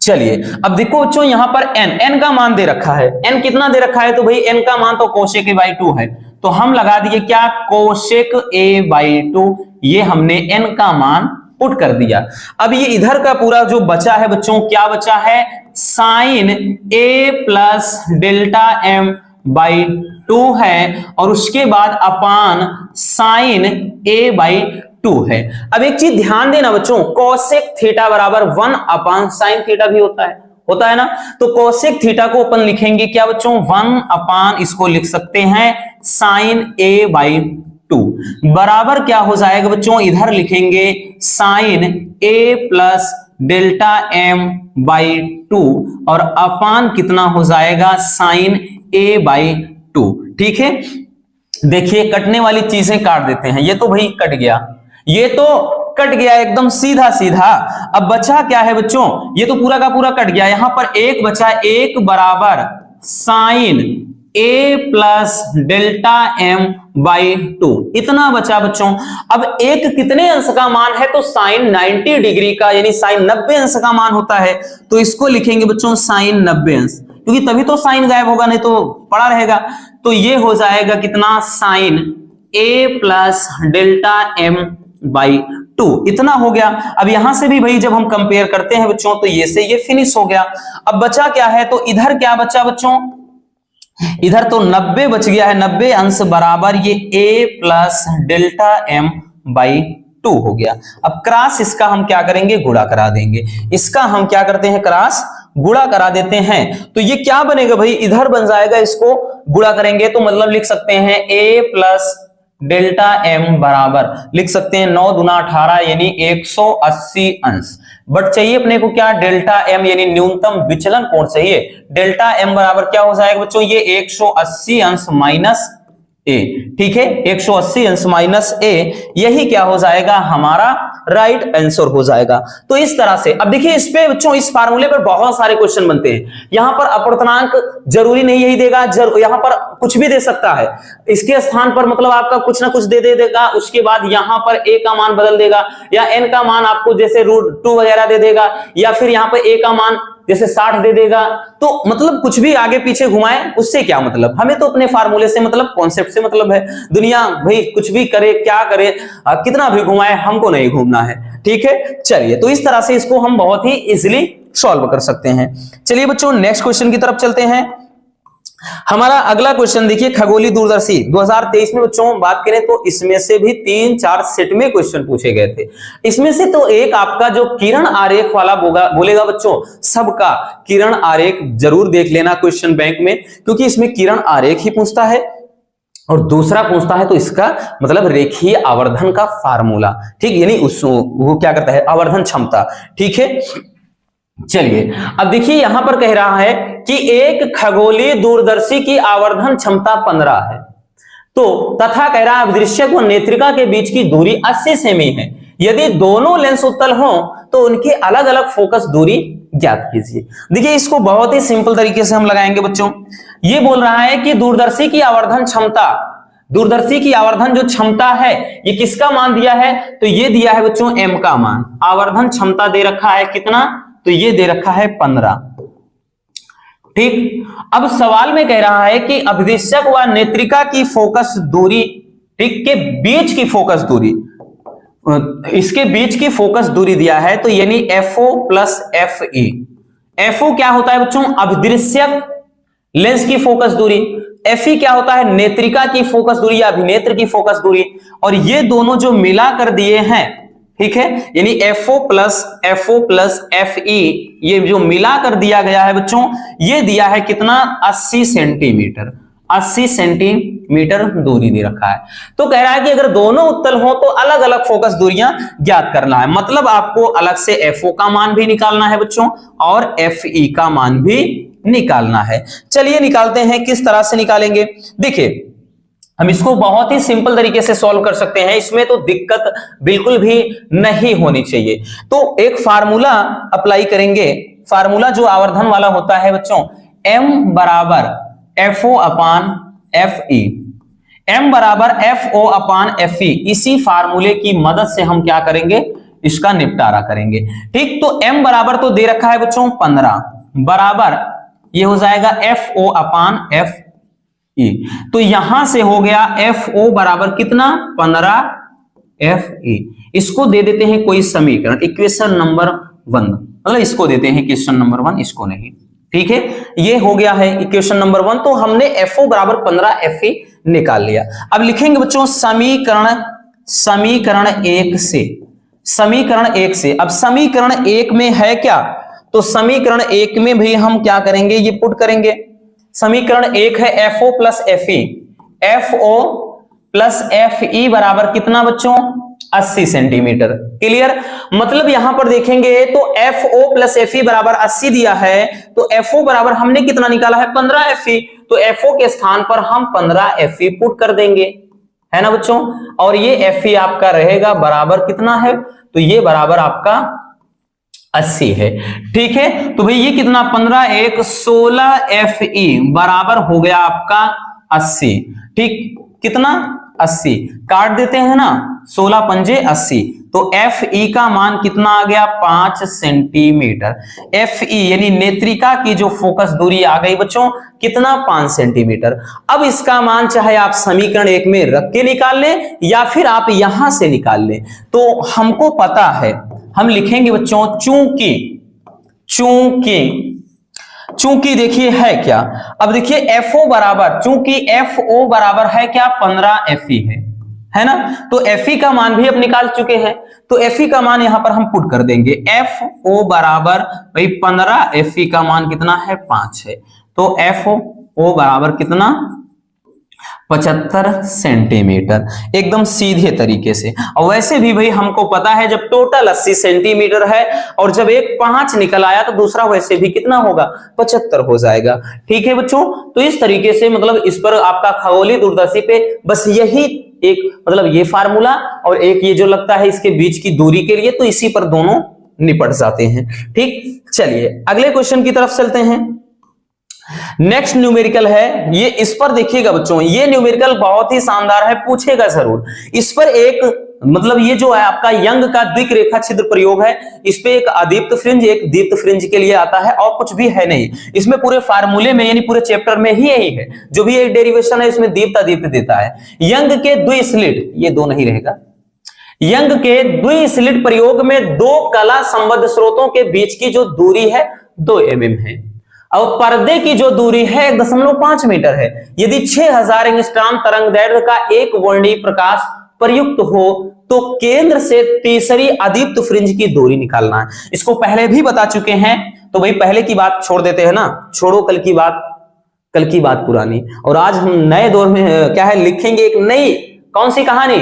चलिए अब देखो बच्चों, यहां पर n का मान दे रखा है, n कितना दे रखा है, तो भाई n का मान तो कोशेक a/2 है, तो हम लगा दिए क्या, कोशेक a/2, ये हमने n का मान पुट कर दिया। अब ये इधर का पूरा जो बचा है बच्चों, क्या बचा है, sine A plus delta M by 2 है, और उसके बाद अपान साइन ए बाई 2 है। अब एक चीज ध्यान देना बच्चों, कोसेक थीटा बराबर 1 अपान साइन थीटा भी होता है ना। तो कोसेक थीटा को अपन लिखेंगे क्या बच्चों, 1 अपान, इसको लिख सकते हैं साइन ए बाई 2 बराबर क्या हो जाएगा बच्चों, इधर लिखेंगे sine A plus delta M by 2 और अपान कितना हो जाएगा, साइन ए बाई 2। ठीक है, देखिए कटने वाली चीजें काट देते हैं, ये तो भाई कट गया, ये तो कट गया एकदम सीधा सीधा। अब बचा क्या है बच्चों, ये तो पूरा का पूरा कट गया, यहां पर एक बचा, एक बराबर sine A plus delta M by 2, इतना बचा बच्चों। अब एक कितने अंश का मान है, तो साइन 90 डिग्री का, यानी साइन 90 अंश का मान होता है, तो इसको लिखेंगे बच्चों साइन 90 अंश, क्योंकि तभी तो साइन गायब होगा, नहीं तो पड़ा रहेगा। तो ये हो जाएगा कितना, sine A plus delta M by 2, इतना हो गया। अब यहां से भी भाई जब हम कंपेयर करते हैं बच्चों, तो ये से ये फिनिश हो गया। अब बचा क्या है, तो इधर क्या बचा बच्चों, इधर तो 90 बच गया है, 90 अंश बराबर ये a plus delta M by 2 हो गया। अब क्रॉस इसका हम क्या करेंगे, गुणा करा देंगे, इसका हम क्या करते हैं, क्रॉस गुणा करा देते हैं। तो ये क्या बनेगा भाई, इधर बन जाएगा, इसको गुणा करेंगे तो मतलब लिख सकते हैं a प्लस डेल्टा एम बराबर लिख सकते हैं 9 दूना 18 यानी 180 अंश। बट चाहिए अपने को क्या, डेल्टा एम यानी न्यूनतम विचलन कोण चाहिए। डेल्टा एम बराबर क्या हो जाएगा बच्चों, ये 180 अंश माइनस ए। ठीक है, 180 अंश माइनस ए, यही क्या हो जाएगा, हमारा राइट आंसर हो जाएगा। तो इस तरह से अब देखिए इस पे बच्चों, इस फार्मूले पर बहुत सारे क्वेश्चन बनते हैं। यहां पर अपवर्तनांक जरूरी नहीं यही देगा, यहां पर कुछ भी दे सकता है, इसके स्थान पर मतलब आपका कुछ ना कुछ दे देगा, उसके बाद यहां पर ए का मान बदल देगा, या एन का मान आपको जैसे √2 वगैरह दे देगा, या फिर यहां पर ए का मान जैसे 60 दे देगा। तो मतलब कुछ भी आगे पीछे घुमाए उससे क्या मतलब, हमें तो अपने फार्मूले से मतलब, कॉन्सेप्ट से मतलब है। दुनिया भाई कुछ भी करे, क्या करे, कितना भी घुमाए, हमको नहीं घूमना है। ठीक है, चलिए तो इस तरह से इसको हम बहुत ही इजीली सॉल्व कर सकते हैं। चलिए बच्चों नेक्स्ट क्वेश्चन की तरफ चलते हैं। हमारा अगला क्वेश्चन देखिए, खगोलीय दूरदर्शी 2023 में बच्चों बात करें तो इसमें से भी 3-4 सेट में क्वेश्चन पूछे गए थे। इसमें से तो एक आपका जो किरण आरेख वाला बोलेगा बच्चों, सबका किरण आरेख जरूर देख लेना क्वेश्चन बैंक में, क्योंकि इसमें किरण आरेख ही पूछता है और दूसरा पूछता है तो इसका मतलब रेखीय आवर्धन का फार्मूला। ठीक, यानी वो क्या करता है, आवर्धन क्षमता। ठीक है, चलिए अब देखिए यहां पर कह रहा है कि एक खगोलीय दूरदर्शी की आवर्धन क्षमता 15 है, तो तथा कह रहा है अभिदृश्यक व नेत्रिका के बीच की दूरी 80 सेमी है। यदि दोनों लेंस उत्तल हो तो उनकी अलग अलग फोकस दूरी ज्ञात कीजिए। देखिए इसको बहुत ही सिंपल तरीके से हम लगाएंगे बच्चों। ये बोल रहा है कि दूरदर्शी की आवर्धन क्षमता, दूरदर्शी की आवर्धन जो क्षमता है ये किसका मान दिया है, तो ये दिया है बच्चों m का मान। आवर्धन क्षमता दे रखा है कितना, तो ये दे रखा है 15। ठीक, अब सवाल में कह रहा है कि अभिदृश्यक व नेत्रिका की फोकस दूरी, ठीक, के बीच की फोकस दूरी, इसके बीच की फोकस दूरी दिया है, तो यानी FO प्लस FE। FO क्या होता है बच्चों, अभिदृश्यक लेंस की फोकस दूरी, FE क्या होता है, नेत्रिका की फोकस दूरी या अभिनेत्र की फोकस दूरी, और ये दोनों जो मिला कर दिए हैं, ठीक है, यानी FO प्लस FE ये जो मिला कर दिया गया है बच्चों, ये दिया है कितना, 80 सेंटीमीटर। 80 सेंटीमीटर दूरी दे रखा है। तो कह रहा है कि अगर दोनों उत्तल हो तो अलग अलग फोकस दूरियां ज्ञात करना है, मतलब आपको अलग से FO का मान भी निकालना है बच्चों और FE का मान भी निकालना है। चलिए निकालते हैं, किस तरह से निकालेंगे। देखिए हम इसको बहुत ही सिंपल तरीके से सॉल्व कर सकते हैं, इसमें तो दिक्कत बिल्कुल भी नहीं होनी चाहिए। तो एक फार्मूला अप्लाई करेंगे, फार्मूला जो आवर्धन वाला होता है बच्चों, m बराबर FO अपान FE, m बराबर FO अपान FE। इसी फार्मूले की मदद से हम क्या करेंगे, इसका निपटारा करेंगे। ठीक, तो m बराबर तो दे रखा है बच्चों 15, बराबर ये हो जाएगा FO अपान FE। तो यहां से हो गया FO बराबर कितना, 15 FE। इसको दे देते हैं कोई समीकरण, इक्वेशन नंबर 1, मतलब इसको देते हैं इक्वेशन नंबर 1, इसको नहीं। ठीक है, ये हो गया है इक्वेशन नंबर 1। तो हमने FO बराबर 15 FE निकाल लिया। अब लिखेंगे बच्चों समीकरण 1 से। अब समीकरण 1 में है क्या, तो समीकरण 1 में भी हम क्या करेंगे, ये पुट करेंगे। समीकरण 1 है FO plus FE, FO plus FE बराबर कितना बच्चों, 80 सेंटीमीटर। क्लियर, मतलब यहां पर देखेंगे तो FO प्लस FE बराबर 80 दिया है, तो FO बराबर हमने कितना निकाला है, 15 FE। तो FO के स्थान पर हम 15 FE पुट कर देंगे, है ना बच्चों। और ये FE आपका रहेगा बराबर कितना है, तो ये बराबर आपका 80 है। ठीक है, तो भाई ये कितना, 15 1 16 FE बराबर हो गया आपका 80। ठीक, कितना, 80 काट देते हैं ना, 16 पंजे 80, तो FE का मान कितना आ गया, 5 सेंटीमीटर। FE यानी नेत्रिका की जो फोकस दूरी आ गई बच्चों, कितना, 5 सेंटीमीटर। अब इसका मान चाहे आप समीकरण 1 में रख के निकाल लें या फिर आप यहां से निकाल लें, तो हमको पता है, हम लिखेंगे बच्चों चूंकि देखिए है क्या, अब देखिए FO बराबर, चूंकि FO बराबर है क्या, 15 FE है ना, तो FE का मान भी अब निकाल चुके हैं, तो FE का मान यहां पर हम पुट कर देंगे। FO बराबर भाई 15 FE का मान कितना है, 5 है, तो FO बराबर कितना, 75 सेंटीमीटर, एकदम सीधे तरीके से। और वैसे भी भाई हमको पता है जब टोटल 80 सेंटीमीटर है और जब एक 5 निकल आया तो दूसरा वैसे भी कितना होगा, 75 हो जाएगा। ठीक है बच्चों, तो इस तरीके से मतलब इस पर आपका खगोलीय दूरदर्शी पे बस यही एक मतलब ये फार्मूला और एक ये जो लगता है इसके बीच की दूरी के लिए, तो इसी पर दोनों निपट जाते हैं। ठीक, चलिए अगले क्वेश्चन की तरफ चलते हैं। नेक्स्ट न्यूमेरिकल है, ये इस पर देखिएगा बच्चों, ये न्यूमेरिकल बहुत ही शानदार है, पूछेगा जरूर। इस पर एक मतलब ये जो है आपका यंग का द्विक रेखा छिद्र प्रयोग है, इस पे एक अदीप्त फ्रिंज एक दीप्त फ्रिंज के लिए आता है और कुछ भी है नहीं। इसमें पूरे फार्मूले में यानी पूरे चैप्टर में ही यही है, जो भी एक डेरिवेशन है इसमें दीप्त अदीप्त देता है। यंग के द्विस्लिट, ये दो नहीं रहेगा, यंग के द्विस्लिट प्रयोग में दो कला संबद्ध स्रोतों के बीच की जो दूरी है 2 mm है और पर्दे की जो दूरी है 1.5 मीटर है। यदि 6000 एंगस्ट्रॉम तरंगदैर्घ्य का एक वर्णीय प्रकाश प्रयुक्त हो तो केंद्र से तीसरी अदीप्त फ्रिंज की दूरी निकालना है। इसको पहले भी बता चुके हैं, तो भाई पहले की बात छोड़ देते हैं ना, छोड़ो कल की बात पुरानी। और आज हम नए दौर में क्या है लिखेंगे, एक नई कौन सी कहानी,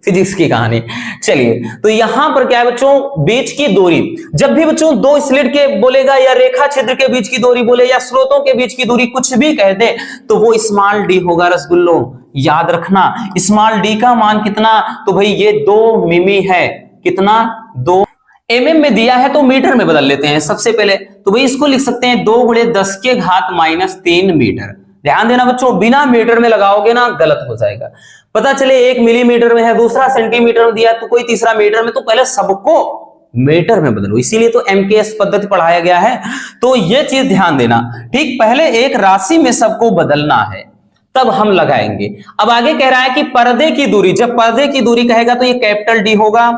फिजिक्स की कहानी। चलिए, तो यहां पर क्या है बच्चों, बीच की दूरी, जब भी बच्चों दो स्लिट के बोलेगा या रेखा छिद्र के बीच की दूरी बोले या स्रोतों के बीच की दूरी कुछ भी कह दे तो वो स्मॉल डी होगा रसगुल्लो, याद रखना। स्मॉल डी का मान कितना, तो भाई ये 2 मिमी है, कितना, 2 mm में दिया है तो मीटर में बदल लेते हैं सबसे पहले, तो भाई इसको लिख सकते हैं 2 × 10⁻³ मीटर। ध्यान देना बच्चों, बिना मीटर में लगाओगे ना गलत हो जाएगा। पता चले 1 मिलीमीटर में है, दूसरा सेंटीमीटर में दिया तो कोई तीसरा मीटर में, तो पहले सबको मीटर में बदलो, इसीलिए तो MKS पद्धति पढ़ाया गया है। तो ये चीज ध्यान देना, ठीक, पहले एक राशि में सबको बदलना है तब हम लगाएंगे। अब आगे कह रहा है कि पर्दे की दूरी, जब पर्दे की दूरी कहेगा तो ये कैपिटल D होगा,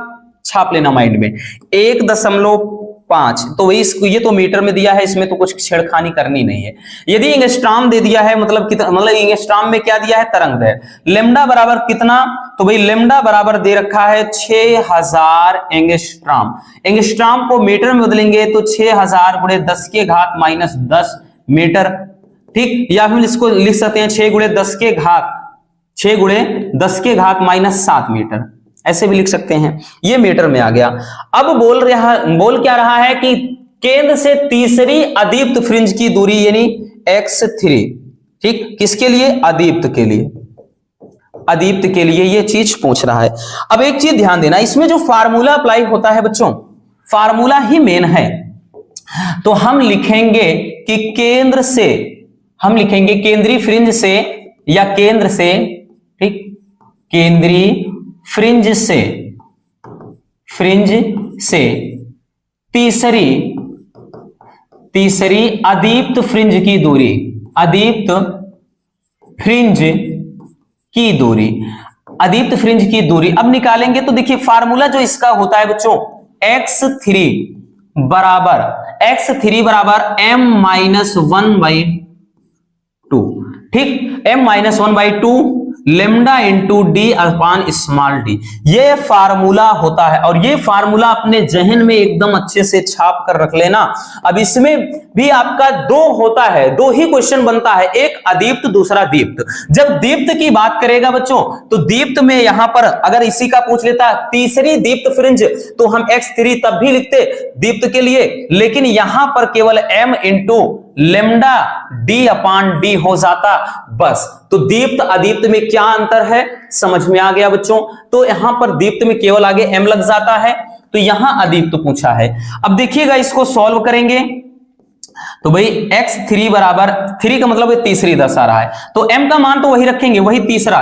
छाप लेना माइंड में, 1.5, तो वही ये तो मीटर में दिया है, इसमें तो कुछ छेड़खानी करनी नहीं है। यदि एंगस्ट्रॉम दे दिया है मतलब कितना, मतलब एंगस्ट्रॉम में क्या दिया है, तरंगदैर्घ्य। लेमडा बराबर कितना, तो भाई लेमडा बराबर दे रखा है 6000 एंगस्ट्रॉम। एंगस्ट्रॉम को मीटर में बदलेंगे तो 6000 × 10⁻10 मीटर, ठीक, या फिर इसको लिख सकते हैं 6 × 10⁻7 मीटर, ऐसे भी लिख सकते हैं, ये मीटर में आ गया। अब बोल क्या रहा है कि केंद्र से तीसरी अदीप्त फ्रिंज की दूरी यानी x3, ठीक, किसके लिए, अदीप्त के लिए, अदीप्त के लिए ये चीज पूछ रहा है। अब एक चीज ध्यान देना, इसमें जो फार्मूला अप्लाई होता है बच्चों, फार्मूला ही मेन है। तो हम लिखेंगे कि केंद्र से, हम लिखेंगे केंद्रीय फ्रिंज से या केंद्र से, ठीक, केंद्रीय फ्रिंज से तीसरी अदीप्त फ्रिंज की दूरी, अदीप्त फ्रिंज की दूरी। अदीप्त फ्रिंज की दूरी अब निकालेंगे तो देखिए फार्मूला जो इसका होता है बच्चों x3 बराबर m-1/2, ठीक, m-1/2 लेमडा इंटू डी अपान स्मॉल डी, ये फार्मूला होता है। और ये फार्मूला अपने जहन में एकदम अच्छे से छाप कर रख लेना। अब इसमें भी आपका दो होता है, दो ही क्वेश्चन बनता है, एक अदीप्त दूसरा दीप्त। जब दीप्त की बात करेगा बच्चों तो दीप्त में यहां पर अगर इसी का पूछ लेता तीसरी दीप्त फ्रिंज तो हम x3 तब भी लिखते दीप्त के लिए, लेकिन यहां पर केवल m इंटू लेमडा डी अपान डी हो जाता बस। तो दीप्त अदीप्त में क्या अंतर है समझ में आ गया बच्चों। तो यहां पर दीप्त में केवल आगे m लग जाता है, तो यहां अदीप्त पूछा है। अब देखिएगा इसको सॉल्व करेंगे तो भाई x3 बराबर 3 का मतलब तीसरी दस आ रहा है, तो m का मान तो वही रखेंगे, वही तीसरा,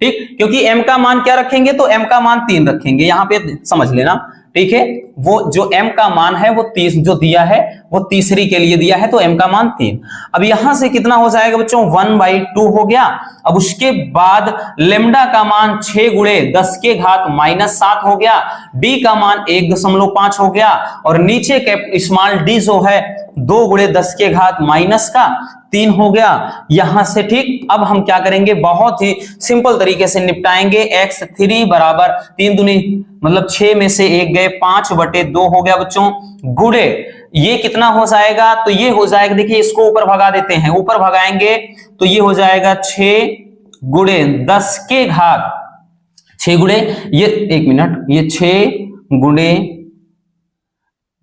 ठीक, क्योंकि m का मान क्या रखेंगे तो m का मान 3 रखेंगे, यहां पे समझ लेना, ठीक है। वो जो m का मान है वो 30 जो दिया है वो तीसरी के लिए दिया है, तो m का मान 3। अब यहां से कितना हो जाएगा बच्चों 1/2 हो गया। अब उसके बाद लेमडा का मान 6 गुणे 10 के घात -7 हो गया, d का मान 1.5 हो गया, और नीचे के स्मॉल d जो है 2 गुणे 10 के घात -3 हो गया यहां से, ठीक। अब हम क्या करेंगे बहुत ही सिंपल तरीके से निपटाएंगे। x3 बराबर 3 दूनी मतलब 6 में से 1 गए 5/2 हो गया बच्चों, गुणे ये कितना हो जाएगा तो ये हो जाएगा, देखिए इसको ऊपर भगा देते हैं, ऊपर भगाएंगे तो ये हो जाएगा 6 गुणे 10 के घात 6 गुणे ये 1 मिनट ये 6 गुणे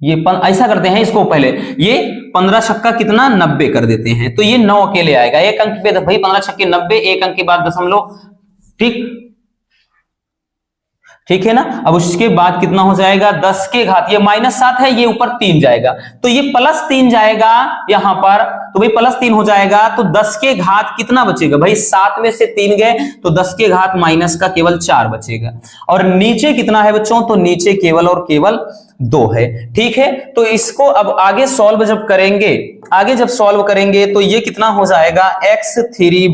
ये ऐसा करते हैं इसको पहले ये 15 छक्का कितना 90 कर देते हैं, तो ये 9 अकेले आएगा, एक अंक पे भाई 15 छक्के 90, एक अंक के बाद दशमलव, ठीक, ठीक है ना। अब उसके बाद कितना हो जाएगा 10 के घात ये -7 है, ये ऊपर 3 जाएगा तो ये +3 जाएगा यहां पर, तो भाई +3 हो जाएगा, तो 10 के घात कितना बचेगा भाई 7 में से 3 गए तो 10 के घात माइनस का केवल 4 बचेगा। और नीचे कितना है बच्चों तो नीचे केवल और केवल 2 है, ठीक है। तो इसको अब आगे सॉल्व जब करेंगे, आगे जब सॉल्व करेंगे तो ये कितना हो जाएगा x3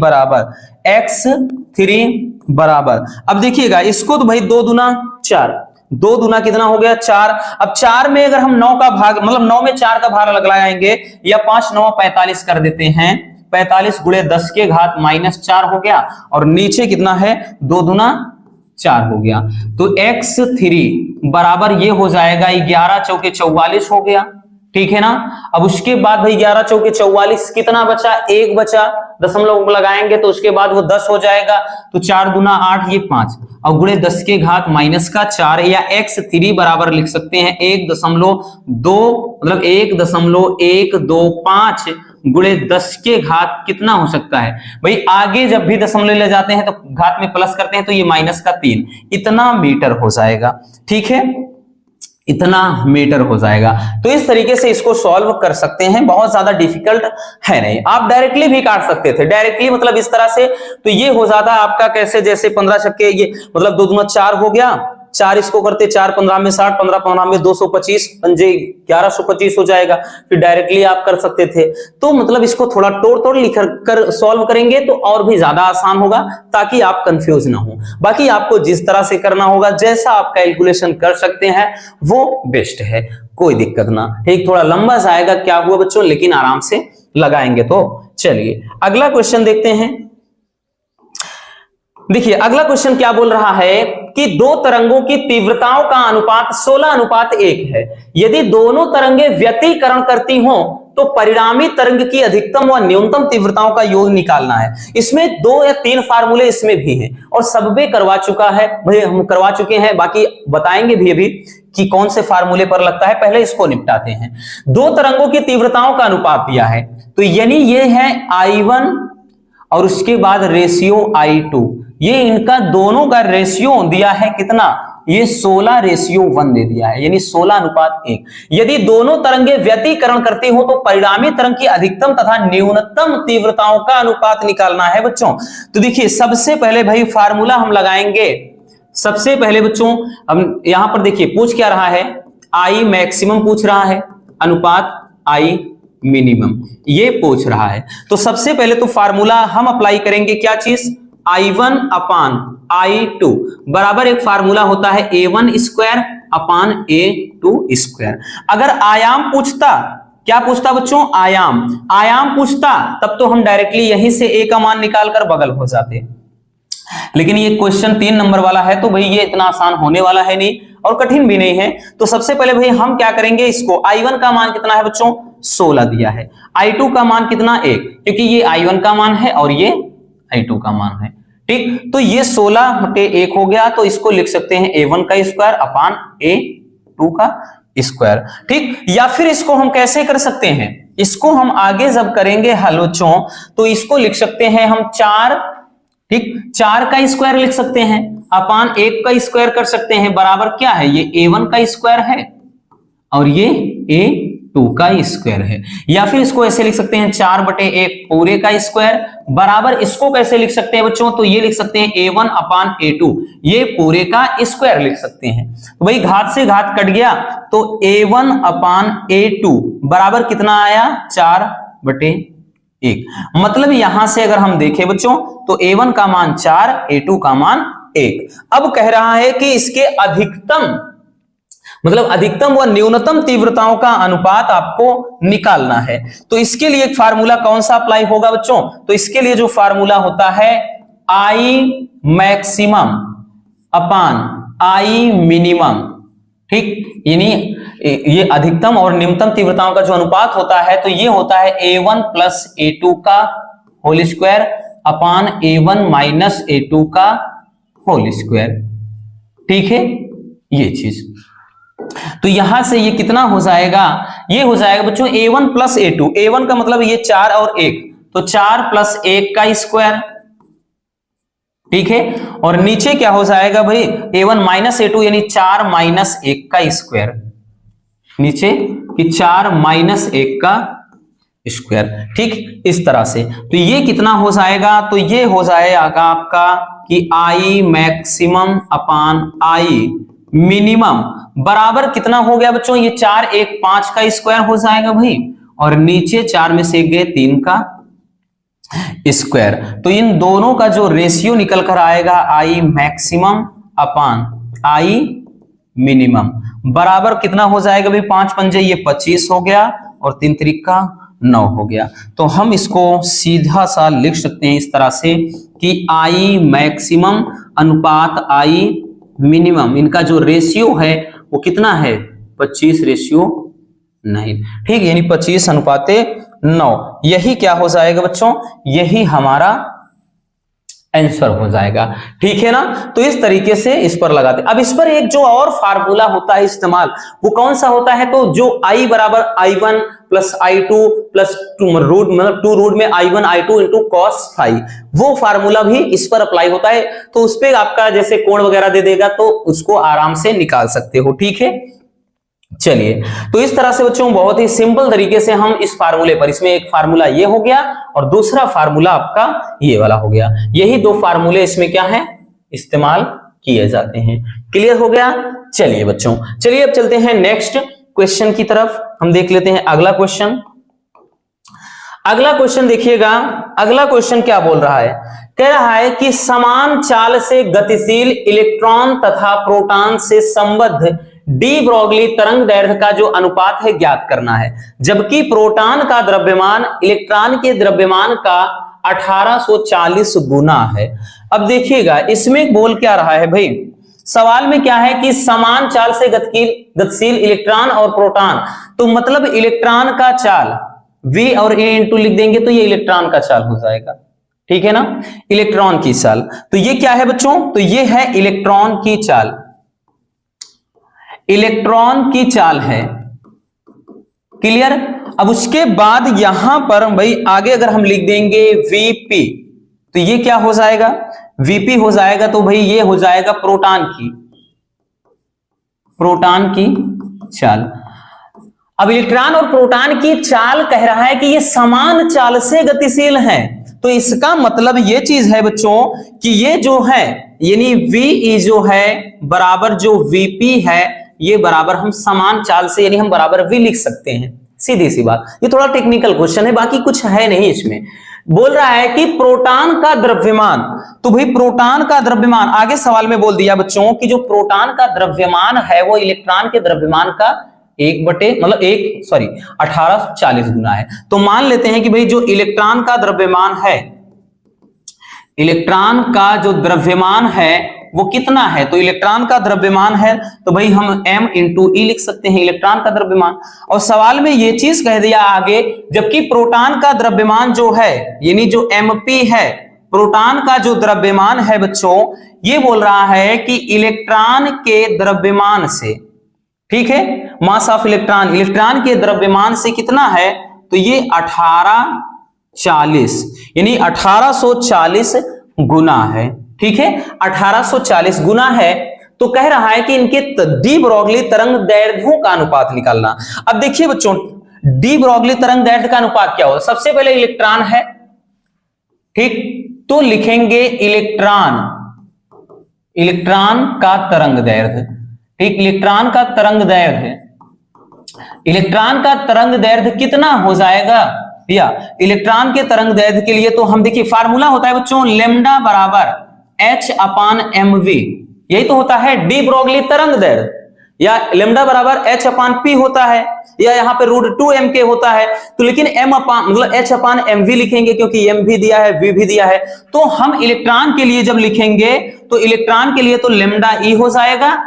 बराबर अब देखिएगा इसको तो भाई 2 दूना 4, 2 दूना कितना हो गया 4। अब 4 में अगर हम 9 का भाग मतलब 9 में 4 का भाग लगाएंगे या 5 9 45 कर देते हैं, 45 गुणे 10 के घात -4 हो गया, और नीचे कितना है 2 दूना 4 हो गया, तो x3 बराबर ये हो जाएगा 11 चौके 44 हो गया, ठीक है ना। अब उसके बाद भाई 11 चौके 44 कितना बचा 1 बचा, दशमलव लगाएंगे तो उसके बाद वो 10 हो जाएगा, तो 4 दूना 8 ये 5 और गुणे 10 के घात -4, या x3 बराबर लिख सकते हैं 1.2 मतलब 1.125 गुणे 10 के घात कितना हो सकता है भाई, आगे जब भी दशमलव ले जाते हैं तो घात में प्लस करते हैं तो ये -3 इतना मीटर हो जाएगा, ठीक है, इतना मीटर हो जाएगा। तो इस तरीके से इसको सॉल्व कर सकते हैं, बहुत ज्यादा डिफिकल्ट है नहीं। आप डायरेक्टली भी काट सकते थे, डायरेक्टली मतलब इस तरह से, तो ये हो जाता आपका कैसे जैसे 15 छक्के ये मतलब 2 दूना 4 हो गया, 4 इसको करते 4 15 में 60, 15 15 में 225, 1125 हो जाएगा, फिर डायरेक्टली आप कर सकते थे। तो मतलब इसको थोड़ा तोड़ लिख कर सॉल्व करेंगे तो और भी ज्यादा आसान होगा, ताकि आप कंफ्यूज ना हो। बाकी आपको जिस तरह से करना होगा, जैसा आप कैलकुलेशन कर सकते हैं वो बेस्ट है, कोई दिक्कत ना, ठीक। थोड़ा लंबा जाएगा क्या हुआ बच्चों, लेकिन आराम से लगाएंगे तो। चलिए अगला क्वेश्चन देखते हैं। देखिए अगला क्वेश्चन क्या बोल रहा है कि 2 तरंगों की तीव्रताओं का अनुपात 16:1 है। यदि दोनों तरंगे व्यतिकरण करती हों तो परिणामी तरंग की अधिकतम व न्यूनतम तीव्रताओं का योग निकालना है। इसमें 2 या 3 फार्मूले इसमें भी हैं और सब पे करवा चुका है भाई, हम करवा चुके हैं, बाकी बताएंगे भी अभी कि कौन से फार्मूले पर लगता है। पहले इसको निपटाते हैं। 2 तरंगों की तीव्रताओं का अनुपात दिया है, तो यानी ये है I1 और उसके बाद रेशियो I2, ये इनका दोनों का रेशियो दिया है कितना, ये 16:1 दे दिया है, यानी 16:1। यदि दोनों तरंगे व्यतिकरण करती हो तो परिणामी तरंग की अधिकतम तथा न्यूनतम तीव्रताओं का अनुपात निकालना है बच्चों। तो देखिए सबसे पहले भाई फार्मूला हम लगाएंगे। सबसे पहले बच्चों हम यहां पर देखिए पूछ क्या रहा है, I मैक्सिमम पूछ रहा है, अनुपात I मिनिमम ये पूछ रहा है। तो सबसे पहले तो फार्मूला हम अप्लाई करेंगे क्या चीज, I1 अपान I2 बराबर एक फार्मूला होता है A1 square upon A2 square. अगर आयाम पूछता, क्या पूछता बच्चों, आयाम पूछता, तब तो हम डायरेक्टली यहीं से A का मान निकालकर बगल हो जाते, लेकिन ये क्वेश्चन 3 नंबर वाला है तो भाई ये इतना आसान होने वाला है नहीं और कठिन भी नहीं है। तो सबसे पहले भाई हम क्या करेंगे, इसको I1 का मान कितना है बच्चों 16 दिया है, I2 का मान कितना 1, क्योंकि ये I1 का मान है और ये I2 का मान है। ठीक, तो ये 16/1 हो गया, तो इसको लिख सकते हैं A1 का स्क्वायर अपान A2 का स्क्वायर। ठीक, या फिर इसको हम कैसे कर सकते हैं, इसको हम आगे जब करेंगे हल बच्चों तो इसको लिख सकते हैं हम 4, ठीक, 4 का स्क्वायर लिख सकते हैं अपान 1 का स्क्वायर कर सकते हैं, बराबर क्या है, ये A1 का स्क्वायर है और ये A2 का स्क्वायर है। या फिर इसको ऐसे लिख सकते हैं 4/1 पूरे का स्क्वायर, बराबर इसको कैसे लिख सकते हैं बच्चों, तो ये लिख सकते हैं A1 अपान A2, ये पूरे का स्क्वायर लिख सकते हैं। तो भाई घात से घात कट गया, तो A1 अपान A2 बराबर कितना आया 4/1। मतलब यहां से अगर हम देखें बच्चों तो A1 का मान 4, A2 का मान 1। अब कह रहा है कि इसके अधिकतम व न्यूनतम तीव्रताओं का अनुपात आपको निकालना है। तो इसके लिए एक फार्मूला कौन सा अप्लाई होगा बच्चों, तो इसके लिए जो फार्मूला होता है I maximum upon I minimum. ठीक, यानी ये अधिकतम और न्यूनतम तीव्रताओं का जो अनुपात होता है तो ये होता है A1 प्लस A2 का whole square upon A1 minus A2 का होल स्क्वायर। ठीक है, ये चीज, तो यहां से ये कितना हो जाएगा, ये हो जाएगा बच्चों A1 प्लस A2, A1 का मतलब ये 4 और 1, तो 4 प्लस 1 का स्क्वायर। ठीक है, और नीचे क्या हो जाएगा भाई A1 माइनस A2 यानी 4 माइनस 1 का स्क्वायर, नीचे कि 4 माइनस 1 का स्क्वायर। ठीक, इस तरह से तो ये कितना हो जाएगा, तो ये हो जाएगा आपका कि I maximum upon I minimum बराबर कितना हो गया बच्चों, ये 4 1 5 का स्क्वायर हो जाएगा भाई, और नीचे 4 में से 1 गए 3 का स्क्वायर। तो इन दोनों का जो रेशियो निकल कर आएगा I maximum upon I minimum बराबर कितना हो जाएगा भाई, 5 पंजे ये 25 हो गया और 3 त्रिका 9 हो गया। तो हम इसको सीधा सा लिख सकते हैं इस तरह से कि I मैक्सिमम अनुपात I मिनिमम, इनका जो रेशियो है वो कितना है 25:9। ठीक, यानी 25:9, यही क्या हो जाएगा बच्चों, यही हमारा आंसर हो जाएगा। ठीक है ना, तो इस तरीके से इस पर लगाते। अब इस पर एक जो और फार्मूला होता है इस्तेमाल, वो कौन सा होता है, तो जो I बराबर I1 plus I2 plus 2 root में I1 I2 into cos phi, वो फार्मूला भी इस पर अप्लाई होता है। तो उस पर आपका जैसे कोण वगैरह दे देगा तो उसको आराम से निकाल सकते हो। ठीक है, चलिए, तो इस तरह से बच्चों बहुत ही सिंपल तरीके से हम इस फार्मूले पर, इसमें एक फार्मूला ये हो गया और दूसरा फार्मूला आपका ये वाला हो गया, यही 2 फार्मूले इसमें क्या है इस्तेमाल किए जाते हैं। क्लियर हो गया। चलिए बच्चों, चलिए अब चलते हैं नेक्स्ट क्वेश्चन की तरफ, हम देख लेते हैं अगला क्वेश्चन। अगला क्वेश्चन देखिएगा, अगला क्वेश्चन क्या बोल रहा है, कह रहा है कि समान चाल से गतिशील इलेक्ट्रॉन तथा प्रोटॉन से संबद्ध डी ब्रोगली तरंग दैर्ध्य का जो अनुपात है ज्ञात करना है, जबकि प्रोटॉन का द्रव्यमान इलेक्ट्रॉन के द्रव्यमान का 1840 गुना है। अब देखिएगा इसमें बोल क्या रहा है भाई, सवाल में क्या है कि समान चाल से गतिशील इलेक्ट्रॉन और प्रोटॉन, तो मतलब इलेक्ट्रॉन का चाल V और A इंटू लिख देंगे तो ये इलेक्ट्रॉन का चाल हो जाएगा। ठीक है ना, इलेक्ट्रॉन की चाल, तो ये क्या है बच्चों, तो ये है इलेक्ट्रॉन की चाल, इलेक्ट्रॉन की चाल है। क्लियर। अब उसके बाद यहां पर भाई आगे अगर हम लिख देंगे Vp, तो ये क्या हो जाएगा, Vp हो जाएगा, तो भाई ये हो जाएगा प्रोटॉन की चाल। अब इलेक्ट्रॉन और प्रोटॉन की चाल कह रहा है कि ये समान चाल से गतिशील हैं, तो इसका मतलब ये चीज है बच्चों कि ये जो है यानी Ve जो है बराबर जो Vp है, ये बराबर हम समान चाल से यानी हम बराबर V लिख सकते हैं, सीधी सी बात। ये थोड़ा टेक्निकल क्वेश्चन है, बाकी कुछ है नहीं इसमें। बोल रहा है कि प्रोटॉन का द्रव्यमान, तो भाई प्रोटॉन का द्रव्यमान आगे सवाल में बोल दिया बच्चों कि जो प्रोटॉन का द्रव्यमान है वो इलेक्ट्रॉन के द्रव्यमान का 1840 गुना है। तो मान लेते हैं कि भाई जो इलेक्ट्रॉन का द्रव्यमान है, इलेक्ट्रॉन का जो द्रव्यमान है वो कितना है, तो इलेक्ट्रॉन का द्रव्यमान है तो भाई हम m इंटू ई लिख सकते हैं, इलेक्ट्रॉन का द्रव्यमान। और सवाल में ये चीज कह दिया आगे, जबकि प्रोटॉन का द्रव्यमान जो है यानी जो mp है, प्रोटॉन का जो द्रव्यमान है बच्चों, ये बोल रहा है कि इलेक्ट्रॉन के द्रव्यमान से, ठीक है, मास ऑफ इलेक्ट्रॉन, इलेक्ट्रॉन के द्रव्यमान से कितना है, तो ये 1840 यानी 1840 गुना है, ठीक है, 1840 गुना है। तो कह रहा है कि इनके डी ब्रोगली तरंग दैर्ध्यों का अनुपात निकालना। अब देखिए बच्चों, डी ब्रोगली तरंग दैर्ध्य का अनुपात क्या होगा, सबसे पहले इलेक्ट्रॉन है, ठीक, तो लिखेंगे इलेक्ट्रॉन, इलेक्ट्रॉन का तरंग दैर्ध्य, ठीक, इलेक्ट्रॉन का तरंग दैर्ध्य, इलेक्ट्रॉन का तरंग दैर्ध्य कितना हो जाएगा, या इलेक्ट्रॉन के तरंग दैर्ध्य के लिए तो हम देखिए फार्मूला होता है बच्चों, लेम्डा बराबर h अपान mv, यही तो होता है डी ब्रोगली तरंग दैर्ध्य, या लेम्डा बराबर h अपान p होता है, या यहाँ पे √2m होता है। तो लेकिन m अपान मतलब h अपान mv लिखेंगे क्योंकि m भी दिया है v भी दिया है। तो हम इलेक्ट्रॉन के लिए जब लिखेंगे तो इलेक्ट्रॉन के लिए तो लेम्डा e हो जाएगा,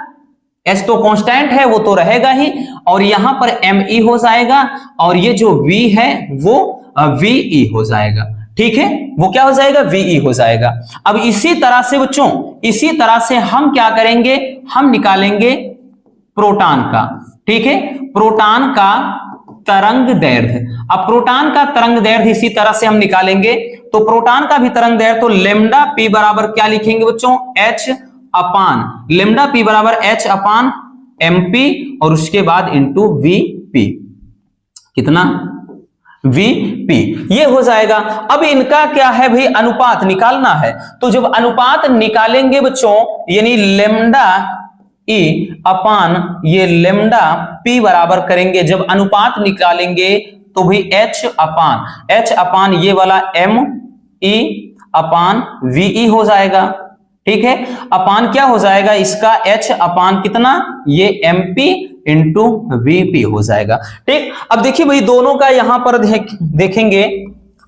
h तो कांस्टेंट है वो तो रहेगा ही, और यहां पर me हो जाएगा, और ये जो v है वो ve हो जाएगा, ठीक है, वो क्या हो जाएगा, ve हो जाएगा। अब इसी तरह से बच्चों, इसी तरह से हम क्या करेंगे, हम निकालेंगे प्रोटॉन का, ठीक है, प्रोटॉन का तरंग दैर्ध्य। अब प्रोटॉन का तरंग दैर्ध्य इसी तरह से हम निकालेंगे, तो प्रोटॉन का भी तरंग दैर्ध्य, तो लेम्डा p बराबर क्या लिखेंगे बच्चों, h अपान लेम्डा p बराबर h अपान mp, और उसके बाद इंटू vp, कितना, Vp, ये हो जाएगा। अब इनका क्या है भाई, अनुपात निकालना है। तो जब अनुपात निकालेंगे बच्चों, यानी लेम्डा E अपान ये लेम्डा P बराबर करेंगे, जब अनुपात निकालेंगे तो भाई H अपान ये वाला ME अपान VE हो जाएगा, ठीक है, अपान क्या हो जाएगा इसका, H अपान कितना, ये MP इंटू VP हो जाएगा, ठीक। अब देखिए भाई दोनों का यहां पर देखेंगे,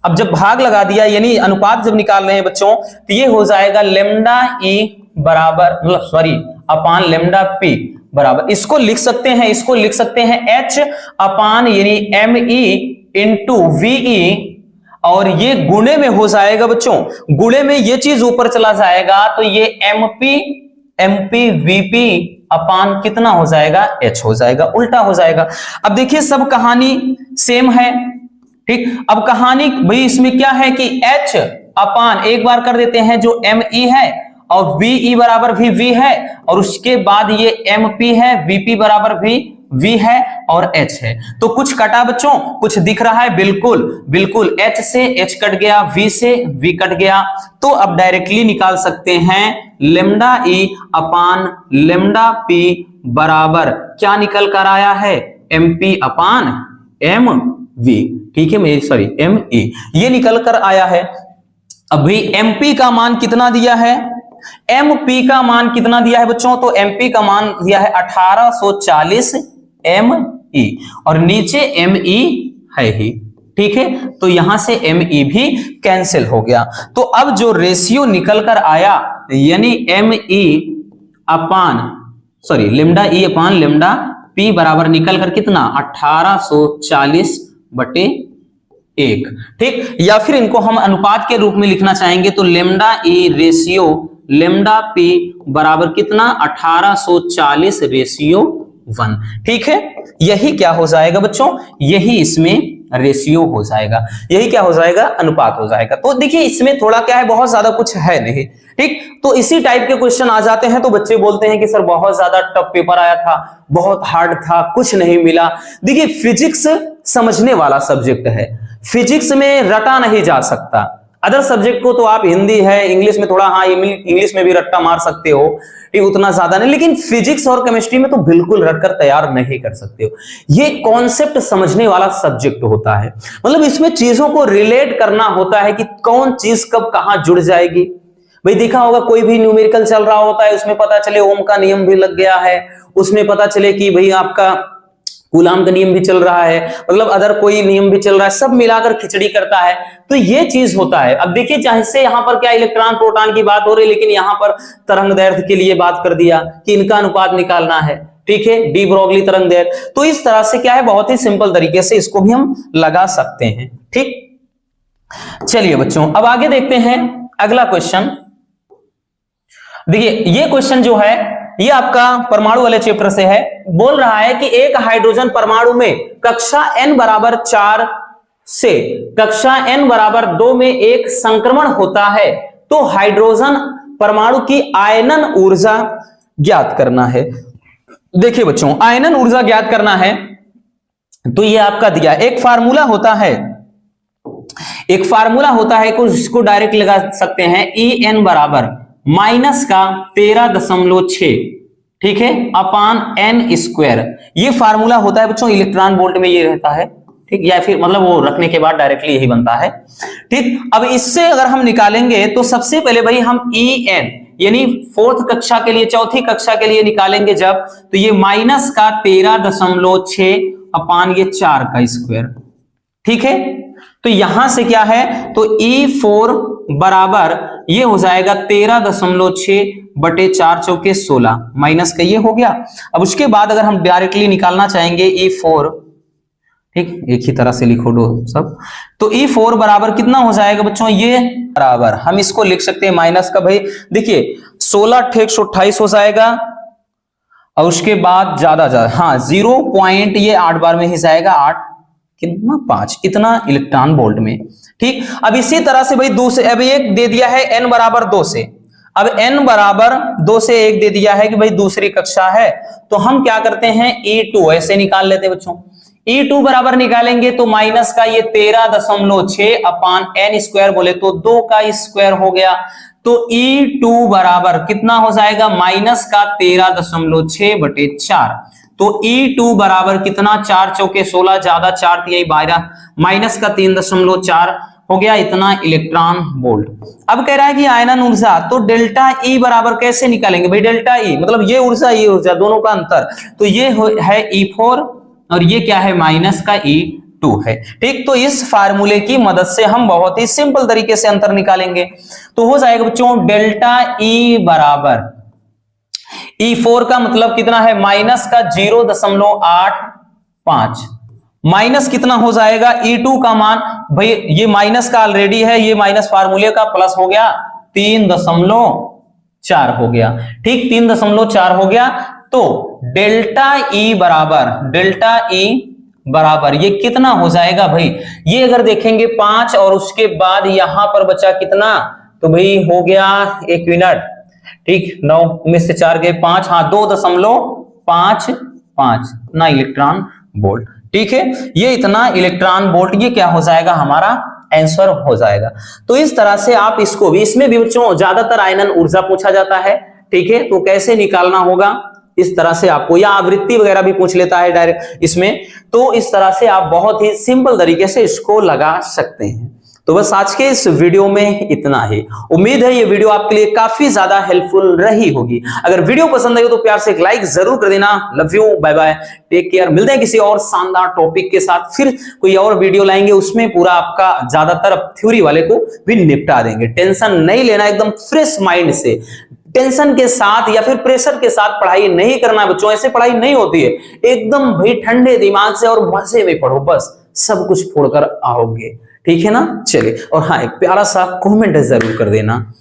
अब जब भाग लगा दिया यानी अनुपात जब निकाल रहे हैं बच्चों, तो ये हो जाएगा लेम्डा E बराबर मतलब सॉरी अपान लेम्डा P बराबर, इसको लिख सकते हैं, इसको लिख सकते हैं H अपान यानी ME इंटू VE, और ये गुणे में हो जाएगा बच्चों, गुणे में ये चीज ऊपर चला जाएगा, तो ये MP VP अपान कितना हो जाएगा, H हो जाएगा, उल्टा हो जाएगा। अब देखिए सब कहानी सेम है, ठीक। अब कहानी भाई इसमें क्या है कि H अपान एक बार कर देते हैं जो ME है, और VE बराबर भी V है, और उसके बाद ये MP है, VP बराबर भी V है, और H है। तो कुछ कटा बच्चों, कुछ दिख रहा है, बिल्कुल बिल्कुल, H से H कट गया, V से V कट गया। तो अब डायरेक्टली निकाल सकते हैं लेम्डा E अपान लेम्डा P बराबर क्या निकल कर आया है, MP अपान MV, ठीक है, मेरी सॉरी ME, ये निकल कर आया है। अभी MP का मान कितना दिया है, MP का मान कितना दिया है बच्चों, तो MP का मान दिया है 1840 ME, और नीचे ME है ही, ठीक है, तो यहां से ME भी कैंसिल हो गया। तो अब जो रेशियो निकल कर आया यानी ME अपान सॉरी लेम्डा E अपान लेम्डा P बराबर निकल कर कितना 1840/1, ठीक। या फिर इनको हम अनुपात के रूप में लिखना चाहेंगे तो lambda E ratio lambda P बराबर कितना 1840/1, ठीक है। यही क्या हो जाएगा बच्चों, यही इसमें रेशियो हो जाएगा, यही क्या हो जाएगा, अनुपात हो जाएगा। तो देखिए इसमें थोड़ा क्या है, बहुत ज्यादा कुछ है नहीं, ठीक। तो इसी टाइप के क्वेश्चन आ जाते हैं तो बच्चे बोलते हैं कि सर बहुत ज्यादा टफ पेपर आया था, बहुत हार्ड था, कुछ नहीं मिला। देखिए फिजिक्स समझने वाला सब्जेक्ट है, फिजिक्स में रटा नहीं जा सकता, अदर सब्जेक्ट को तो आप हिंदी है, इंग्लिश में थोड़ा, हाँ इंग्लिश में भी रट्टा मार सकते हो, ठीक, उतना ज्यादा नहीं, लेकिन फिजिक्स और केमिस्ट्री में तो बिल्कुल रटकर तैयार नहीं कर सकते हो। ये कॉन्सेप्ट समझने वाला सब्जेक्ट होता है, मतलब इसमें चीजों को रिलेट करना होता है कि कौन चीज कब कहां जुड़ जाएगी। भाई देखा होगा कोई भी न्यूमेरिकल चल रहा होता है, उसमें पता चले ओम का नियम भी लग गया है, उसमें पता चले कि भाई आपका कूलाम का नियम भी चल रहा है, मतलब अदर कोई नियम भी चल रहा है, सब मिलाकर खिचड़ी करता है। तो ये चीज होता है। अब देखिए चाहे से यहां पर क्या इलेक्ट्रॉन प्रोटॉन की बात हो रही है, लेकिन यहां पर तरंग दैर्घ्य के लिए बात कर दिया कि इनका अनुपात निकालना है, ठीक है, डी ब्रोगली तरंग दैर्घ्य। तो इस तरह से क्या है, बहुत ही सिंपल तरीके से इसको भी हम लगा सकते हैं, ठीक। चलिए बच्चों अब आगे देखते हैं अगला क्वेश्चन। देखिए ये क्वेश्चन जो है ये आपका परमाणु वाले चैप्टर से है। बोल रहा है कि एक हाइड्रोजन परमाणु में कक्षा n बराबर 4 से कक्षा n बराबर 2 में एक संक्रमण होता है, तो हाइड्रोजन परमाणु की आयनन ऊर्जा ज्ञात करना है। देखिए बच्चों आयनन ऊर्जा ज्ञात करना है तो ये आपका दिया एक फार्मूला होता है, एक फार्मूला होता है को इसको डायरेक्ट लगा सकते हैं, En बराबर माइनस का 13.6, ठीक है, अपान n स्क्वायर। ये फार्मूला होता है बच्चों, इलेक्ट्रॉन वोल्ट में ये रहता है, ठीक, या फिर मतलब वो रखने के बाद डायरेक्टली यही बनता है, ठीक। अब इससे अगर हम निकालेंगे तो सबसे पहले भाई हम En यानी फोर्थ कक्षा के लिए, चौथी कक्षा के लिए निकालेंगे जब, तो ये माइनस का 13.6 अपान ये 4 का स्क्वायर, ठीक है। तो यहां से क्या है, तो E4 बराबर ये हो जाएगा 13.6 बटे 4 चौके 16, माइनस का ये हो गया। अब उसके बाद अगर हम डायरेक्टली निकालना चाहेंगे E4, ठीक, एक ही तरह से लिखो दो सब, तो E4 बराबर कितना हो जाएगा बच्चों, ये बराबर हम इसको लिख सकते हैं माइनस का, भाई देखिए 16 × 128 हो जाएगा, और उसके बाद ज्यादा हाँ 0 पॉइंट ये 8 बार में ही जाएगा, 8 कितना 5, इतना इलेक्ट्रॉन वोल्ट में, ठीक। अब इसी तरह से भाई दूसरे, अब एक दे दिया है n बराबर 2 से, अब n बराबर 2 से एक दे दिया है कि भाई दूसरी कक्षा है, तो हम क्या करते हैं E2 ऐसे निकाल लेते हैं बच्चों। E2 बराबर निकालेंगे तो माइनस का ये 13.6 अपान n स्क्वायर बोले तो 2 का स्क्वायर हो गया, तो E2 बराबर कितना हो जाएगा, माइनस का 13.6 बटे 4, तो E2 बराबर कितना, 4 चौके 16, ज्यादा 4 तिहाई 12, माइनस का 3.4 हो गया, इतना इलेक्ट्रॉन वोल्ट। अब कह रहा है कि आयनन ऊर्जा, तो डेल्टा E बराबर कैसे निकालेंगे भाई, डेल्टा E मतलब ये ऊर्जा दोनों का अंतर, तो ये है E4 और ये क्या है माइनस का E2 है, ठीक। तो इस फार्मूले की मदद से हम बहुत ही सिंपल तरीके से अंतर निकालेंगे, तो हो जाएगा बच्चों डेल्टा E बराबर E4 का मतलब कितना है, माइनस का 0.85, माइनस कितना हो जाएगा E2 का मान, भाई ये माइनस का ऑलरेडी है, ये माइनस फार्मूले का प्लस हो गया 3.4 हो गया, ठीक, 3.4 हो गया। तो डेल्टा E बराबर ये कितना हो जाएगा भाई, ये अगर देखेंगे 5 और उसके बाद यहां पर बचा कितना, तो भाई हो गया 1 मिनट, ठीक, 9 में से 4 गए 5, हाँ 2.55 ना इलेक्ट्रॉन वोल्ट, ठीक है, ये इतना इलेक्ट्रॉन वोल्ट ये क्या हो जाएगा, हमारा आंसर हो जाएगा। तो इस तरह से आप इसको भी, इसमें भी बच्चों ज्यादातर आयनन ऊर्जा पूछा जाता है, ठीक है, तो कैसे निकालना होगा इस तरह से आपको, या आवृत्ति वगैरह भी पूछ लेता है डायरेक्ट इसमें, तो इस तरह से आप बहुत ही सिंपल तरीके से इसको लगा सकते हैं। तो बस आज के इस वीडियो में इतना ही। उम्मीद है ये वीडियो आपके लिए काफी ज्यादा हेल्पफुल रही होगी। अगर वीडियो पसंद आई हो तो प्यार से एक लाइक जरूर कर देना। Love you, bye bye, take care. मिलते हैं किसी और शानदार टॉपिक के साथ, फिर कोई और वीडियो लाएंगे, उसमें पूरा आपका ज्यादातर थ्योरी वाले को भी निपटा देंगे। टेंशन नहीं लेना, एकदम फ्रेश माइंड से, टेंशन के साथ या फिर प्रेशर के साथ पढ़ाई नहीं करना बच्चों, ऐसे पढ़ाई नहीं होती है। एकदम भाई ठंडे दिमाग से और मजे में पढ़ो, बस सब कुछ फोड़कर आओगे, ठीक है ना। चलिए, और हाँ एक प्यारा सा कमेंट जरूर कर देना।